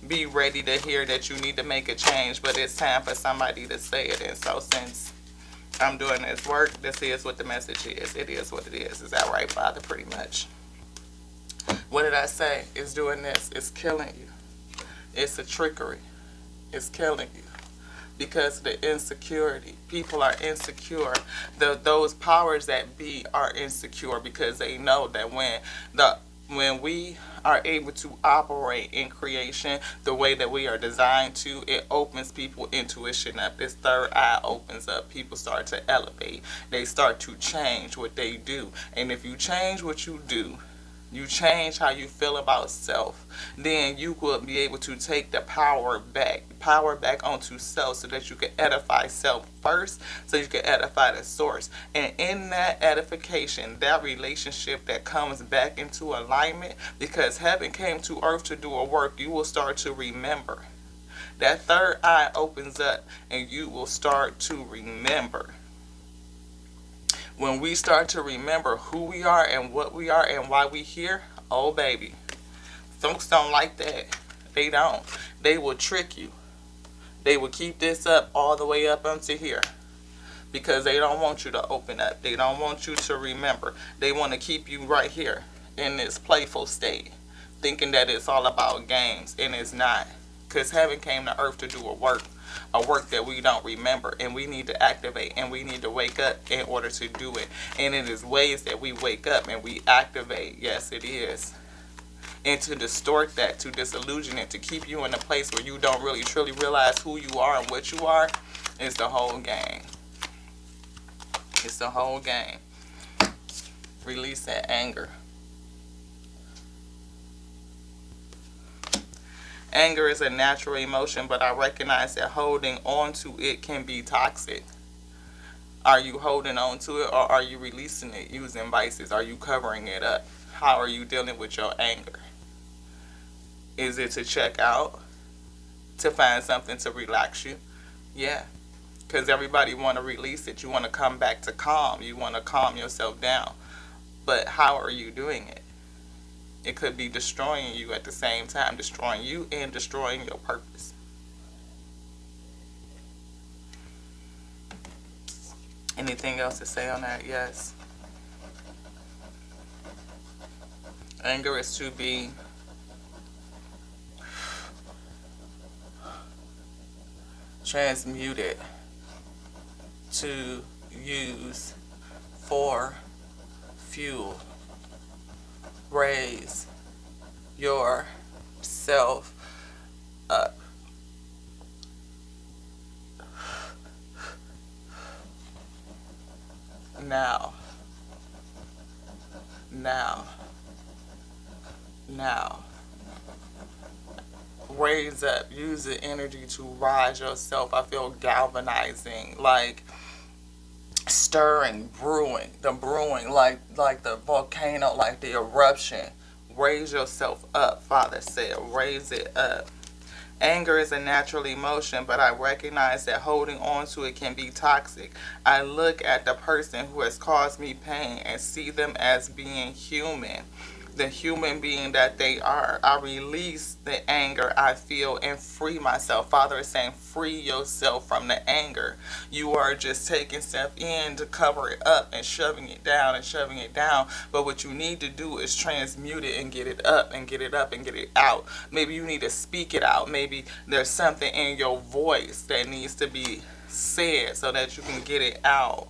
Speaker 1: be ready to hear that you need to make a change, but it's time for somebody to say it. And so since I'm doing this work, this is what the message is. It is what it is. Is that right, Father? Pretty much. What did I say? It's doing this. It's killing you. It's a trickery. It's killing you. Because of the insecurity. People are insecure. Those powers that be are insecure because they know that when we are able to operate in creation the way that we are designed to, it opens people intuition up. This third eye opens up. People start to elevate. They start to change what they do. And if you change what you do, you change how you feel about self, then you will be able to take the power back onto self so that you can edify self first, so you can edify the source. And in that edification, that relationship that comes back into alignment, because heaven came to earth to do a work, you will start to remember. That third eye opens up and you will start to remember. When we start to remember who we are and what we are and why we here, oh baby, folks don't like that. They don't. They will trick you. They will keep this up all the way up unto here because they don't want you to open up. They don't want you to remember. They want to keep you right here in this playful state, thinking that it's all about games, and it's not. Because heaven came to earth to do a work that we don't remember, and we need to activate, and we need to wake up in order to do it. And it is ways that we wake up and we activate. Yes, it is. And to distort that, to disillusion it, to keep you in a place where you don't really truly realize who you are and what you are, is the whole game. It's the whole game. Release that anger. Anger is a natural emotion, but I recognize that holding on to it can be toxic. Are you holding on to it, or are you releasing it using vices? Are you covering it up? How are you dealing with your anger? Is it to check out? To find something to relax you? Yeah. Because everybody want to release it. You want to come back to calm. You want to calm yourself down. But how are you doing it? It could be destroying you at the same time, destroying you and destroying your purpose. Anything else to say on that? Yes. Anger is to be transmuted to use for fuel. Raise yourself up. Now. Raise up. Use the energy to rise yourself. I feel galvanizing, like stirring, brewing, like the volcano, like the eruption. Raise yourself up, Father said. Raise it up. Anger is a natural emotion, but I recognize that holding on to it can be toxic. I look at the person who has caused me pain and see them as being human. The human being that they are. I release the anger I feel and free myself. Father is saying, free yourself from the anger. You are just taking stuff in to cover it up and shoving it down and shoving it down. But what you need to do is transmute it and get it up and get it up and get it out. Maybe you need to speak it out. Maybe there's something in your voice that needs to be said so that you can get it out.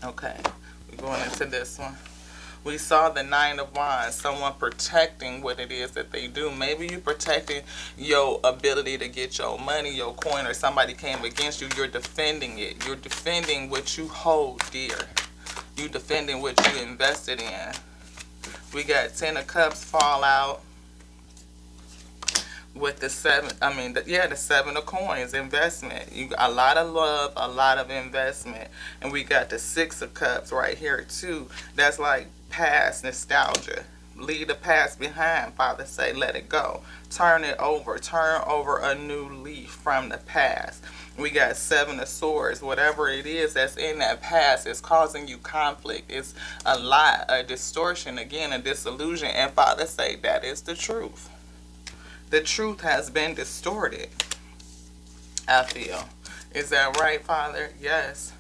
Speaker 1: Okay, we're going into this one. We saw the Nine of Wands, someone protecting what it is that they do. Maybe you're protecting your ability to get your money, your coin, or somebody came against you. You're defending it. You're defending what you hold dear. You're defending what you invested in. We got Ten of Cups fall out with the the Seven of Coins, investment. You got a lot of love, a lot of investment. And we got the Six of Cups right here too. That's like past nostalgia. Leave the past behind, Father say, let it go. Turn it over. Turn over a new leaf from the past. We got Seven of Swords. Whatever it is that's in that past is causing you conflict. It's a lie, a distortion, again, a disillusion. And Father say that is the truth. The truth has been distorted, I feel. Is that right, Father? Yes.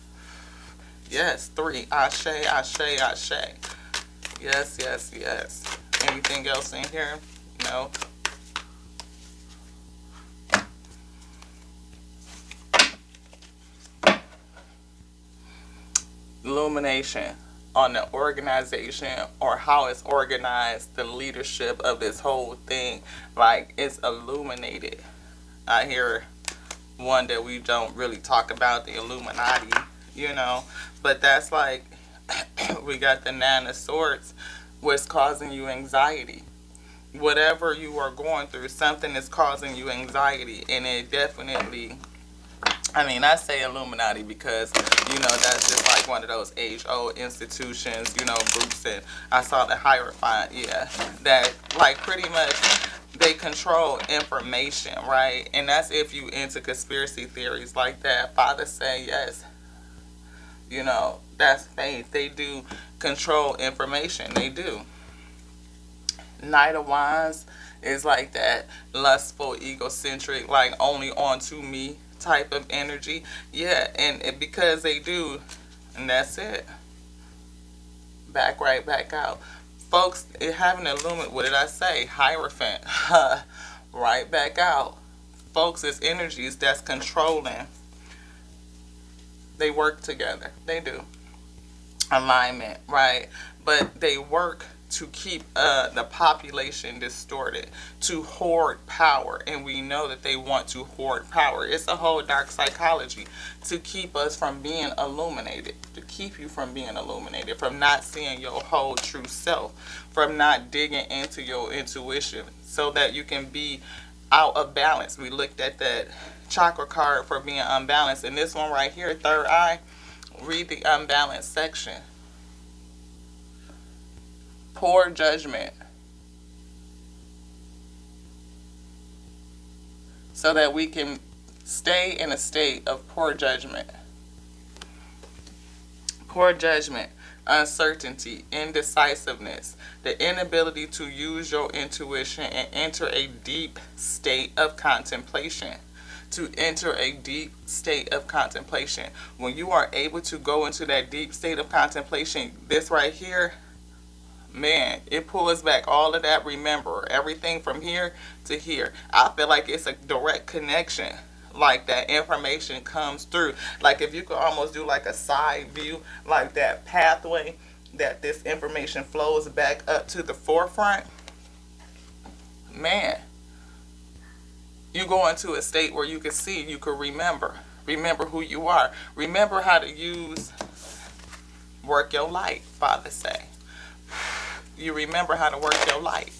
Speaker 1: Yes. 3. Ashe, ashe, ashe. Yes, yes, yes. Anything else in here? No. Illumination on the organization or how it's organized, the leadership of this whole thing. Like, it's illuminated. I hear one that we don't really talk about, the Illuminati, you know. But that's like, we got the Nine of Swords, what's causing you anxiety. Whatever you are going through, something is causing you anxiety. And it definitely, I mean, I say Illuminati because, you know, that's just like one of those age-old institutions, you know, groups. And I saw the Hierophant, yeah, that like pretty much they control information, right? And that's if you into conspiracy theories like that. Father say yes, you know, that's faith. They do control information. They do. Knight of Wands is like that lustful, egocentric, like only on to me type of energy. Yeah, and because they do, and that's it. Back right, back out. Folks, it having an illuminate, what did I say? Hierophant. Right back out. Folks, it's energies that's controlling. They work together. They do. Alignment, right? But they work to keep the population distorted, to hoard power. And we know that they want to hoard power. It's a whole dark psychology to keep us from being illuminated, to keep you from being illuminated, from not seeing your whole true self, from not digging into your intuition so that you can be out of balance. We looked at that chakra card for being unbalanced. And this one right here, third eye, read the unbalanced section. Poor judgment. So that we can stay in a state of poor judgment. Poor judgment, uncertainty, indecisiveness, the inability to use your intuition and enter a deep state of contemplation. To enter a deep state of contemplation. When you are able to go into that deep state of contemplation, this right here, man, it pulls back all of that. Remember, everything from here to here. I feel like it's a direct connection. Like that information comes through. Like if you could almost do like a side view, like that pathway that this information flows back up to the forefront. Man, you go into a state where you can see, you can remember. Remember who you are. Remember how to work your light, Father say. You remember how to work your light.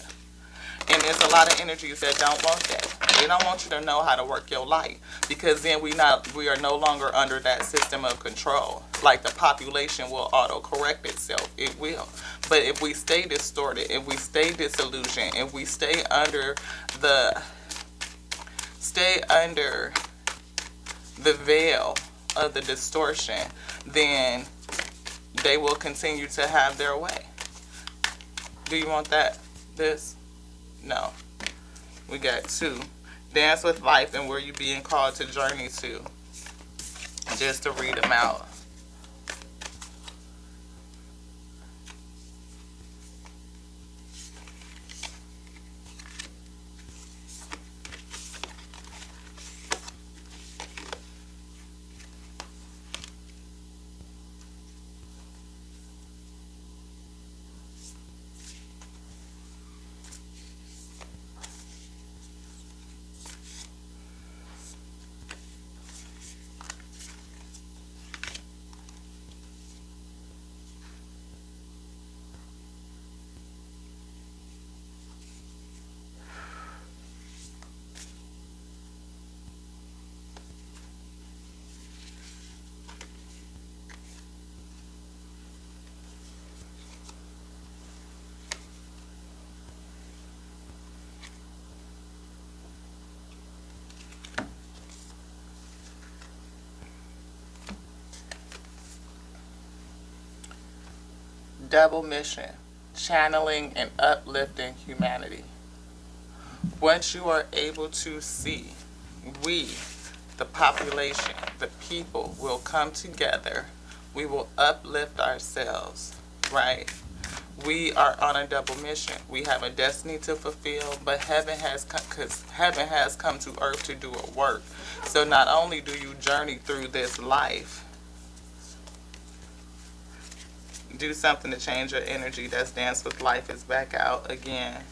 Speaker 1: And there's a lot of energies that don't want that. They don't want you to know how to work your light, because then we are no longer under that system of control. Like the population will auto-correct itself. It will. But if we stay distorted, if we stay disillusioned, if we stay under the veil of the distortion, then they will continue to have their way. Do you want that? This? No. We got 2. Dance with life and where you being called to journey to. Just to read them out. Double mission, channeling and uplifting humanity. Once you are able to see, we, the population, the people, will come together. We will uplift ourselves, right? We are on a double mission. We have a destiny to fulfill, but heaven has come, because heaven has come to earth to do a work. So not only do you journey through this life, do something to change your energy. That's Dance with Life is back out again.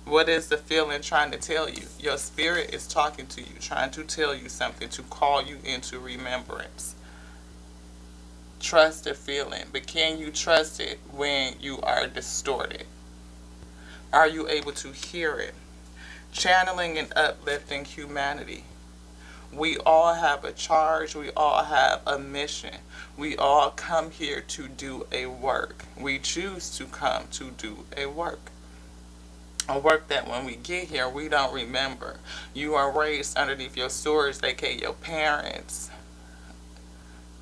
Speaker 1: What is the feeling trying to tell you? Your spirit is talking to you, trying to tell you something, to call you into remembrance. Trust the feeling, but can you trust it when you are distorted? Are you able to hear it? Channeling and uplifting humanity. We all have a charge. We all have a mission. We all come here to do a work. We choose to come to do a work. A work that when we get here, we don't remember. You are raised underneath your stewards, aka your parents.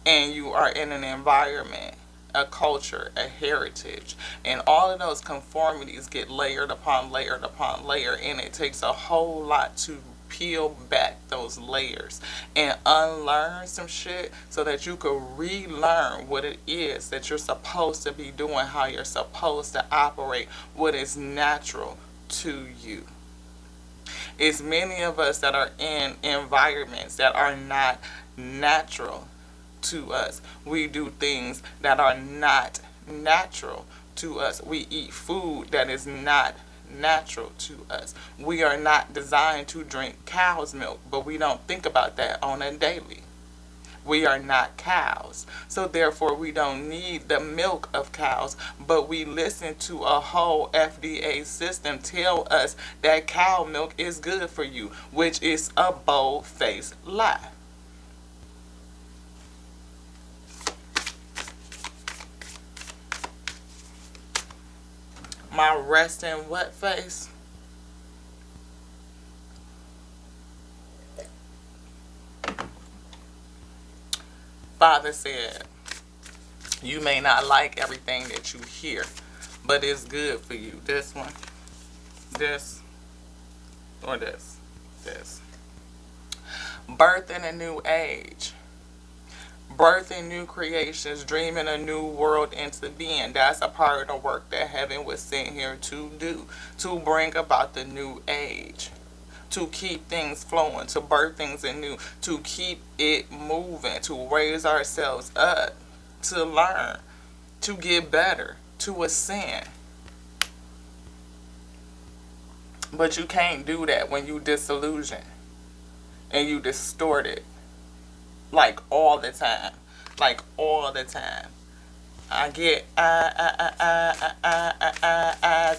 Speaker 1: And you are in an environment, a culture, a heritage. And all of those conformities get layered upon layered upon layer. And it takes a whole lot to peel back those layers and unlearn some shit so that you could relearn what it is that you're supposed to be doing, how you're supposed to operate, what is natural to you. It's many of us that are in environments that are not natural to us. We do things that are not natural to us. We eat food that is not natural to us. We are not designed to drink cow's milk, but we don't think about that on a daily. We are not cows, so therefore we don't need the milk of cows, but we listen to a whole FDA system tell us that cow milk is good for you, which is a bold-faced lie. My resting what face? Father said, you may not like everything that you hear, but it's good for you. This one, this, or this, this. Birthing a new age. Birthing new creations, dreaming a new world into being. That's a part of the work that heaven was sent here to do, to bring about the new age, to keep things flowing, to birth things anew, to keep it moving, to raise ourselves up, to learn, to get better, to ascend. But you can't do that when you disillusion and you distort it. Like all the time. Like all the time. I get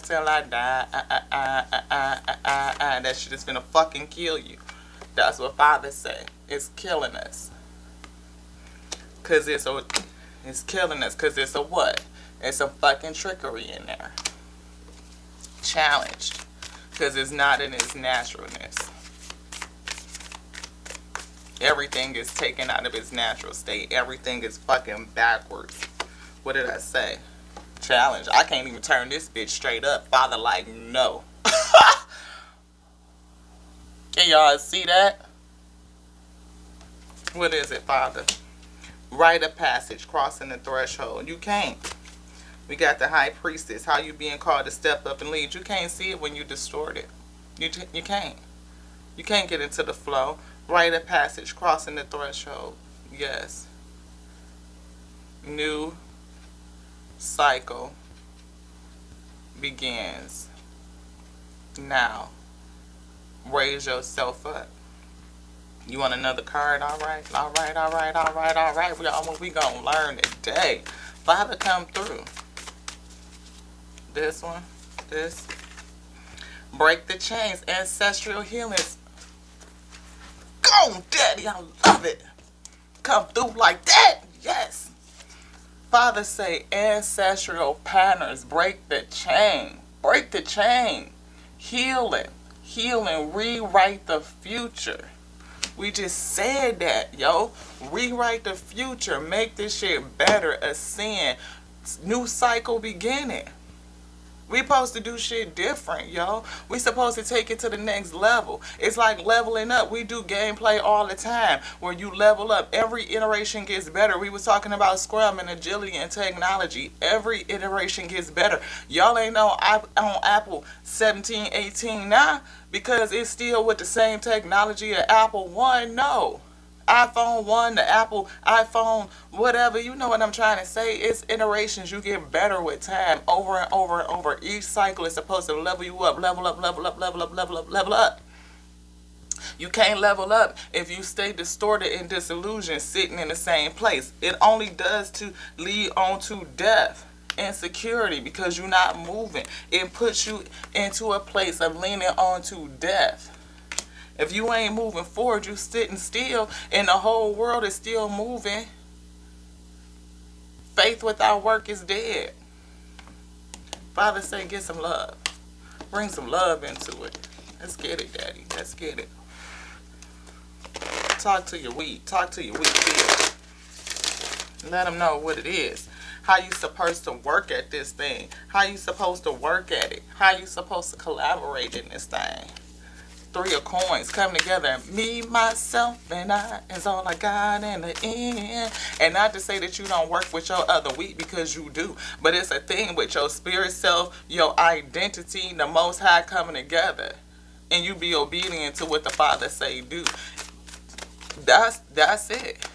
Speaker 1: till I die. That shit is gonna fucking kill you. That's what fathers say. It's killing us. Cause it's killing us. Cause it's a what? It's a fucking trickery in there. Challenged. Cause it's not in its naturalness. Everything is taken out of its natural state. Everything is fucking backwards. What did I say? Challenge. I can't even turn this bitch straight up. Father like, no. Can y'all see that? What is it, Father? Rite of passage, crossing the threshold. You can't. We got the high priestess. How you being called to step up and lead. You can't see it when you distort it. You can't. You can't get into the flow. Rite of passage, crossing the threshold. Yes. New cycle begins now. Raise yourself up. You want another card? All right. We gonna learn today. Father, come through. This one. This. Break the chains. Ancestral healings. Go, Daddy. I love it. Come through like that. Yes. Father say ancestral patterns. Break the chain. Break the chain. Healing. Healing. Rewrite the future. We just said that, yo. Rewrite the future. Make this shit better. Ascend. New cycle beginning. We supposed to do shit different, yo. We supposed to take it to the next level. It's like leveling up. We do gameplay all the time where you level up. Every iteration gets better. We was talking about Scrum and agility and technology. Every iteration gets better. Y'all ain't on Apple 17, 18 now because it's still with the same technology as Apple 1. No. iPhone 1, the Apple iPhone, whatever, you know what I'm trying to say. It's iterations. You get better with time over and over and over. Each cycle is supposed to level you up, level up, level up, level up, level up, level up. You can't level up if you stay distorted and disillusioned sitting in the same place. It only does to lead on to death. Insecurity because you're not moving. It puts you into a place of leaning on to death. If you ain't moving forward, you sitting still and the whole world is still moving. Faith without work is dead. Father say get some love. Bring some love into it. Let's get it, Daddy. Let's get it. Talk to your weak. Talk to your weak kids. Let them know what it is. How you supposed to work at this thing. How you supposed to work at it. How you supposed to collaborate in this thing. 3 of coins come together. Me, myself, and I is all I got in the end. And not to say that you don't work with your other week because you do. But it's a thing with your spirit self, your identity, the Most High coming together. And you be obedient to what the Father say do. That's it.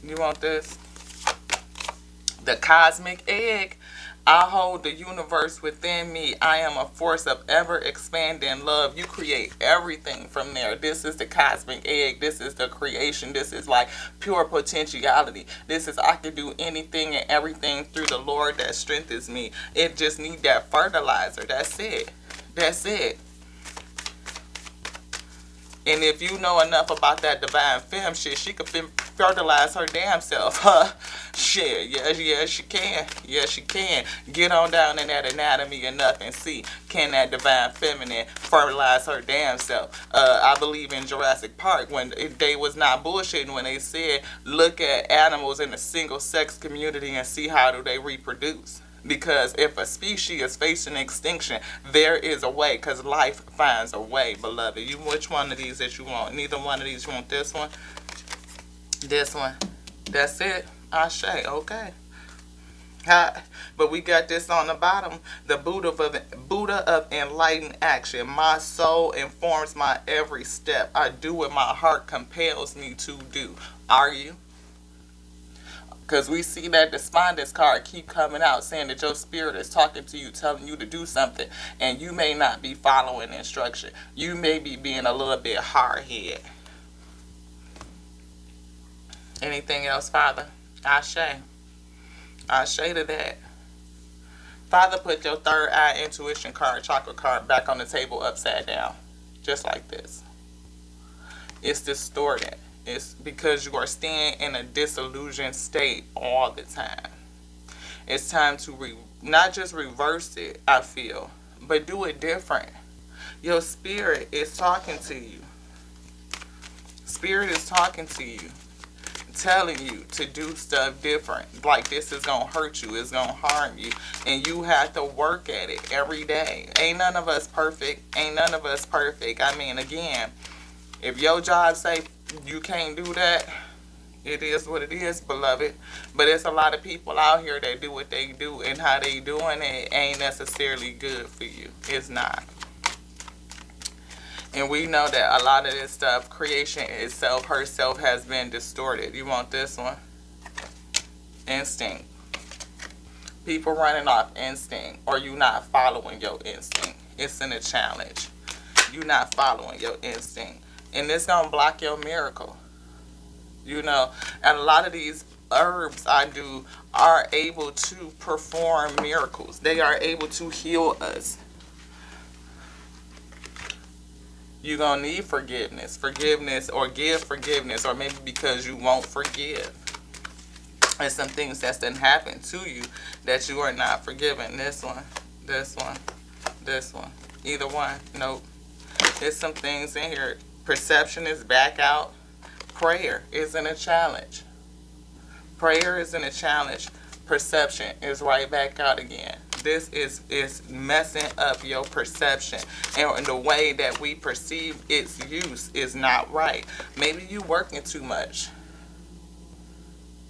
Speaker 1: You want this? The cosmic egg. I hold the universe within me. I am a force of ever expanding love. You create everything from there. This is the cosmic egg. This is the creation. This is like pure potentiality. This is I can do anything and everything through the Lord that strengthens me. It just need that fertilizer. That's it. That's it. And if you know enough about that divine femme shit, she could fertilize her damn self. Shit, yes, she can. Yes, she can. Get on down in that anatomy enough and see, can that divine feminine fertilize her damn self? I believe in Jurassic Park when they was not bullshitting when they said, look at animals in the single sex community and see how do they reproduce. Because if a species is facing extinction, there is a way. Because life finds a way, beloved. You, which one of these that you want? Neither one of these. You want this one? This one? That's it? Ashe. Okay. But we got this on the bottom. The Buddha of enlightened action. My soul informs my every step. I do what my heart compels me to do. Are you? Because we see that despondence card keep coming out saying that your spirit is talking to you, telling you to do something. And you may not be following instruction. You may be being a little bit hard-headed. Anything else, Father? Ashe. Ashe to that. Father, put your third eye intuition card, chakra card, back on the table upside down. Just like this. It's distorted. It's because you are staying in a disillusioned state all the time. It's time to not just reverse it, I feel, but do it different. Your spirit is talking to you. Spirit is talking to you, telling you to do stuff different. Like this is going to hurt you, it's going to harm you, and you have to work at it every day. Ain't none of us perfect. Ain't none of us perfect. I mean, again, if your job say you can't do that, it is what it is, beloved. But it's a lot of people out here that do what they do, and how they doing it ain't necessarily good for you. It's not. And we know that a lot of this stuff, creation itself, herself, has been distorted. You want this one? Instinct. People running off instinct, or you not following your instinct. It's in a challenge. You not following your instinct. And it's going to block your miracle. You know, and a lot of these herbs I do are able to perform miracles. They are able to heal us. You're going to need forgiveness. Forgiveness, or give forgiveness, or maybe because you won't forgive. And some things that's done happen to you that you are not forgiven. This one, this one, this one. Either one. Nope. There's some things in here. Perception is back out. Prayer isn't a challenge. Prayer isn't a challenge. perception is right back out again. This is messing up your perception, and the way that we perceive its use is not right. Maybe you working too much.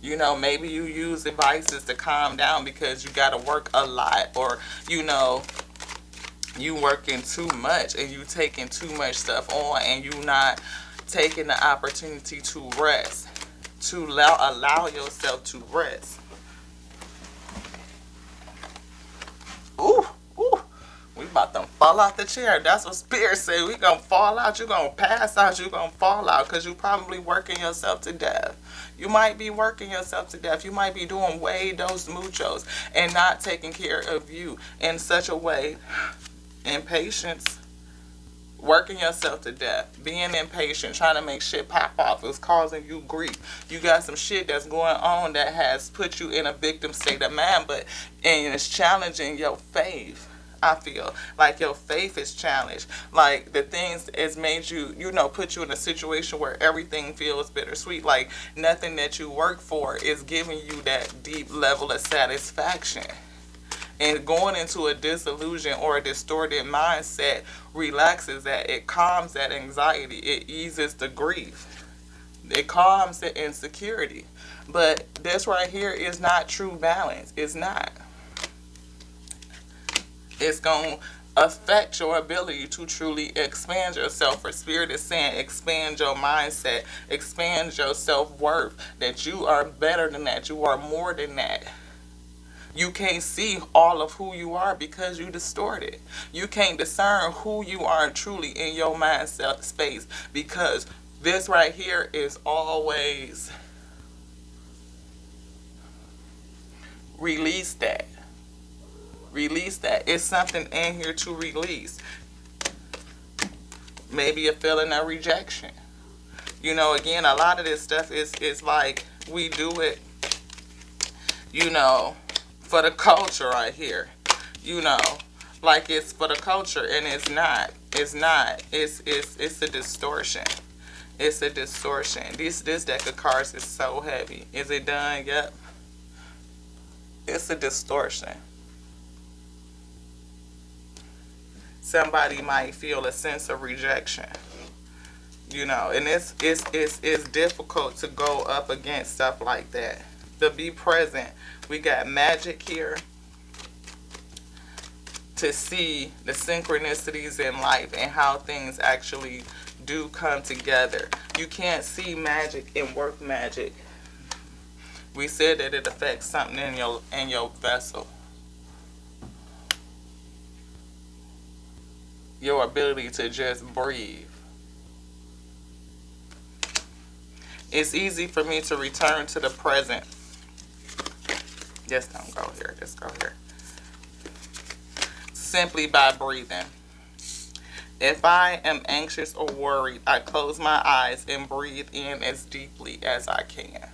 Speaker 1: Maybe you use devices to calm down because you got to work a lot, or you working too much and you taking too much stuff on, and you not taking the opportunity to rest, to allow yourself to rest. Ooh, ooh. We about to fall out the chair. That's what Spirit say. We gonna fall out. You gonna pass out. You gonna fall out because you probably working yourself to death. You might be working yourself to death. You might be doing way dos muchos and not taking care of you in such a way. Impatience, working yourself to death, being impatient, trying to make shit pop off is causing you grief. You got some shit that's going on that has put you in a victim state of mind, and it's challenging your faith. I feel like your faith is challenged. Like the things has made you, put you in a situation where everything feels bittersweet. Like nothing that you work for is giving you that deep level of satisfaction. And going into a disillusion or a distorted mindset relaxes that. It calms that anxiety. It eases the grief. It calms the insecurity. But this right here is not true balance. It's not. It's going to affect your ability to truly expand yourself. For Spirit is saying expand your mindset, expand your self-worth, that you are better than that. You are more than that. You can't see all of who you are because you distorted. You can't discern who you are truly in your mindset space, because this right here is always release that. Release that. It's something in here to release. Maybe a feeling of rejection. Again, a lot of this stuff is like we do it, for the culture right here. Like it's for the culture, and it's not. It's not. It's a distortion. It's a distortion. This deck of cards is so heavy. Is it done? Yep. It's a distortion. Somebody might feel a sense of rejection, and it's difficult to go up against stuff like that. To be present, we got magic here to see the synchronicities in life and how things actually do come together. You can't see magic and work magic. We said that it affects something in your vessel. Your ability to just breathe. It's easy for me to return to the present. Just don't go here. Just go here. Simply by breathing. If I am anxious or worried, I close my eyes and breathe in as deeply as I can.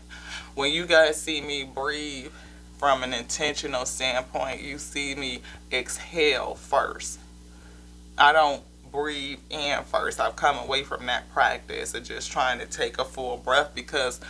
Speaker 1: When you guys see me breathe from an intentional standpoint, you see me exhale first. I don't breathe in first. I've come away from that practice of just trying to take a full breath, because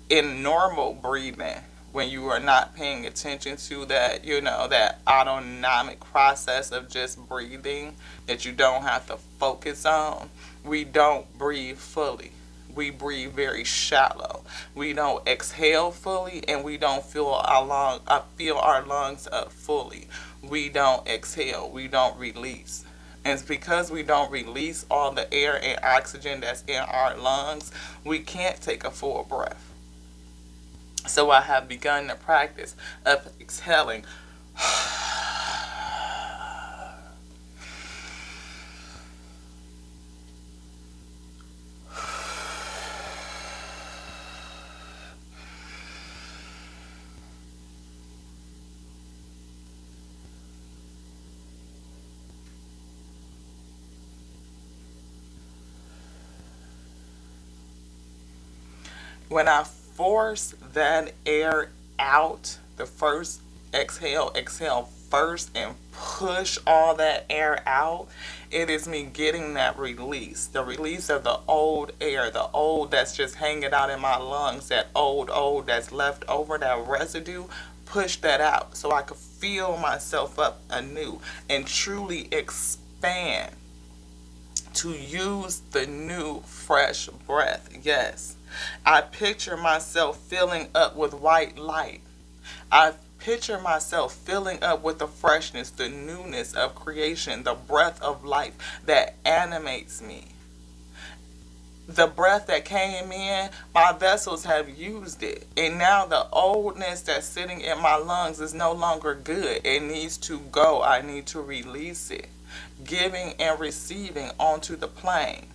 Speaker 1: in normal breathing, when you are not paying attention to that, that autonomic process of just breathing that you don't have to focus on, we don't breathe fully. We breathe very shallow. We don't exhale fully, and we don't fill our lungs up fully. We don't exhale. We don't release. And it's because we don't release all the air and oxygen that's in our lungs, we can't take a full breath. So I have begun the practice of exhaling. When I force that air out, the first exhale first and push all that air out, it is me getting that release. The release of the old air, the old that's just hanging out in my lungs, that old that's left over, that residue, push that out so I could fill myself up anew and truly expand to use the new fresh breath. Yes, I picture myself filling up with white light. I picture myself filling up with the freshness, the newness of creation, the breath of life that animates me. The breath that came in, my vessels have used it. And now the oldness that's sitting in my lungs is no longer good. It needs to go. I need to release it. Giving and receiving onto the plane.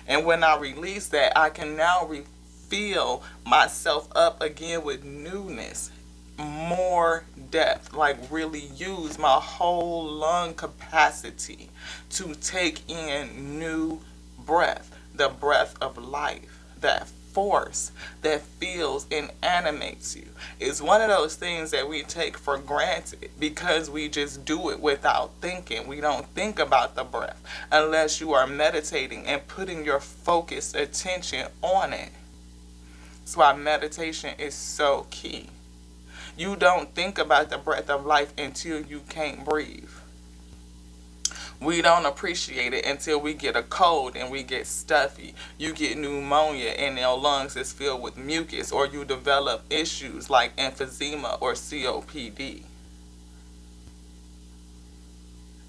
Speaker 1: And when I release that, I can now refill myself up again with newness, more depth, like really use my whole lung capacity to take in new breath, the breath of life, that force that feels and animates you. Is one of those things that we take for granted because we just do it without thinking. We don't think about the breath unless you are meditating and putting your focused attention on it. That's why meditation is so key. You don't think about the breath of life until you can't breathe. We don't appreciate it until we get a cold and we get stuffy. You get pneumonia and your lungs is filled with mucus, or you develop issues like emphysema or COPD.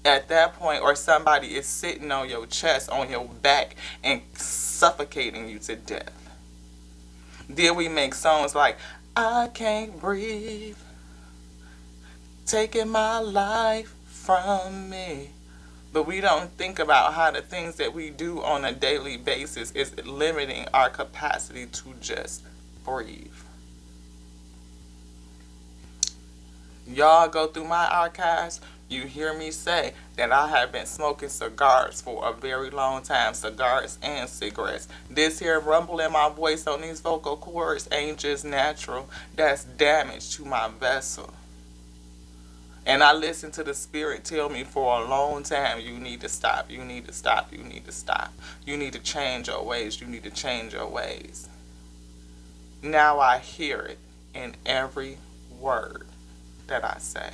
Speaker 1: At that point, or somebody is sitting on your chest, on your back, and suffocating you to death. Then we make songs like, I can't breathe, taking my life from me. But we don't think about how the things that we do on a daily basis is limiting our capacity to just breathe. Y'all go through my archives, you hear me say that I have been smoking cigars for a very long time, cigars and cigarettes. This here rumble in my voice on these vocal cords ain't just natural, that's damage to my vessel. And I listened to the spirit tell me for a long time, you need to stop, you need to stop, you need to stop. You need to change your ways, you need to change your ways. Now I hear it in every word that I say.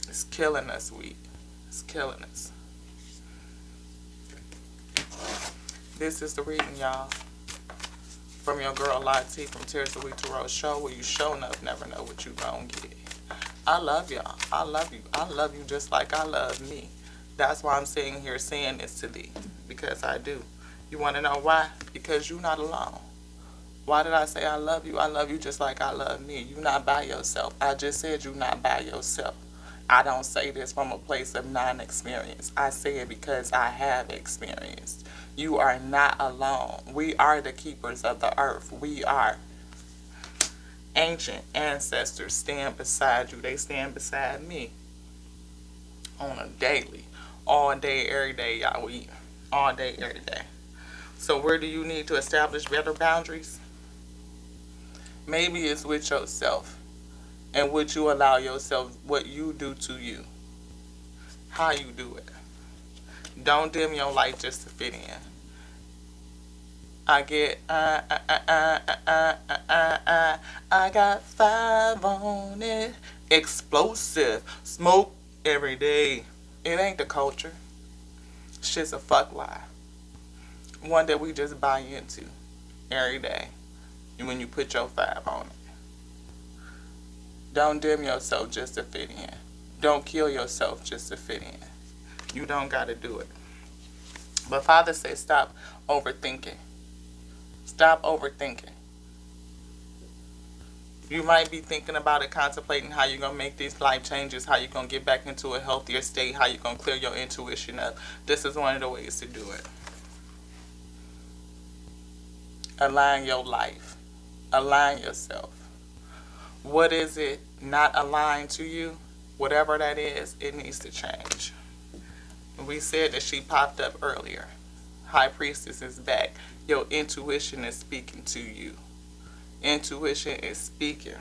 Speaker 1: It's killing us, weed. It's killing us. This is the reading, y'all. From your girl Lottie from Tears of Week to Rose Show, where you show enough never know what you gonna get. I love y'all. I love you. I love you just like I love me. That's why I'm sitting here saying this to thee. Because I do. You want to know why? Because you're not alone. Why did I say I love you? I love you just like I love me. You're not by yourself. I just said you're not by yourself. I don't say this from a place of non-experience. I say it because I have experienced. You are not alone. We are the keepers of the earth. We are. Ancient ancestors stand beside you. They stand beside me on a daily, all day, every day, y'all. We all day, every day. So where do you need to establish better boundaries? Maybe it's with yourself. And would you allow yourself what you do to you? How you do it. Don't dim your light just to fit in. I get, I got 5 on it. Explosive. Smoke every day. It ain't the culture. Shit's a fuck lie. One that we just buy into every day. And when you put your 5 on it. Don't dim yourself just to fit in. Don't kill yourself just to fit in. You don't got to do it. But Father says stop overthinking. Stop overthinking. You might be thinking about it, contemplating how you're going to make these life changes, how you're going to get back into a healthier state, how you're going to clear your intuition up. This is one of the ways to do it. Align your life. Align yourself. What is it not aligned to you? Whatever that is, it needs to change. We said that she popped up earlier. High Priestess is back. Your intuition is speaking to you. Intuition is speaking.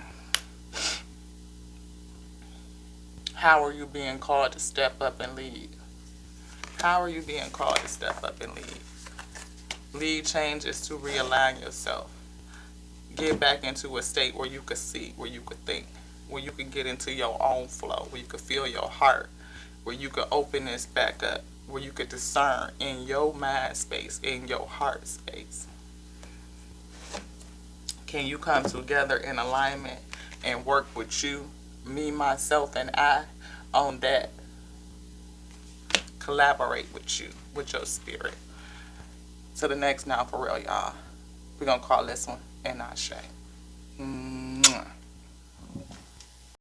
Speaker 1: How are you being called to step up and lead? How are you being called to step up and lead? Lead changes to realign yourself. get back into a state where you could see, where you could think, where you could get into your own flow, where you could feel your heart, where you could open this back up, where you could discern in your mind space, in your heart space. Can you come together in alignment and work with you, me, myself, and I on that? Collaborate with you, with your spirit. To the next Now For Real, y'all. We're going to call this one an Ashe.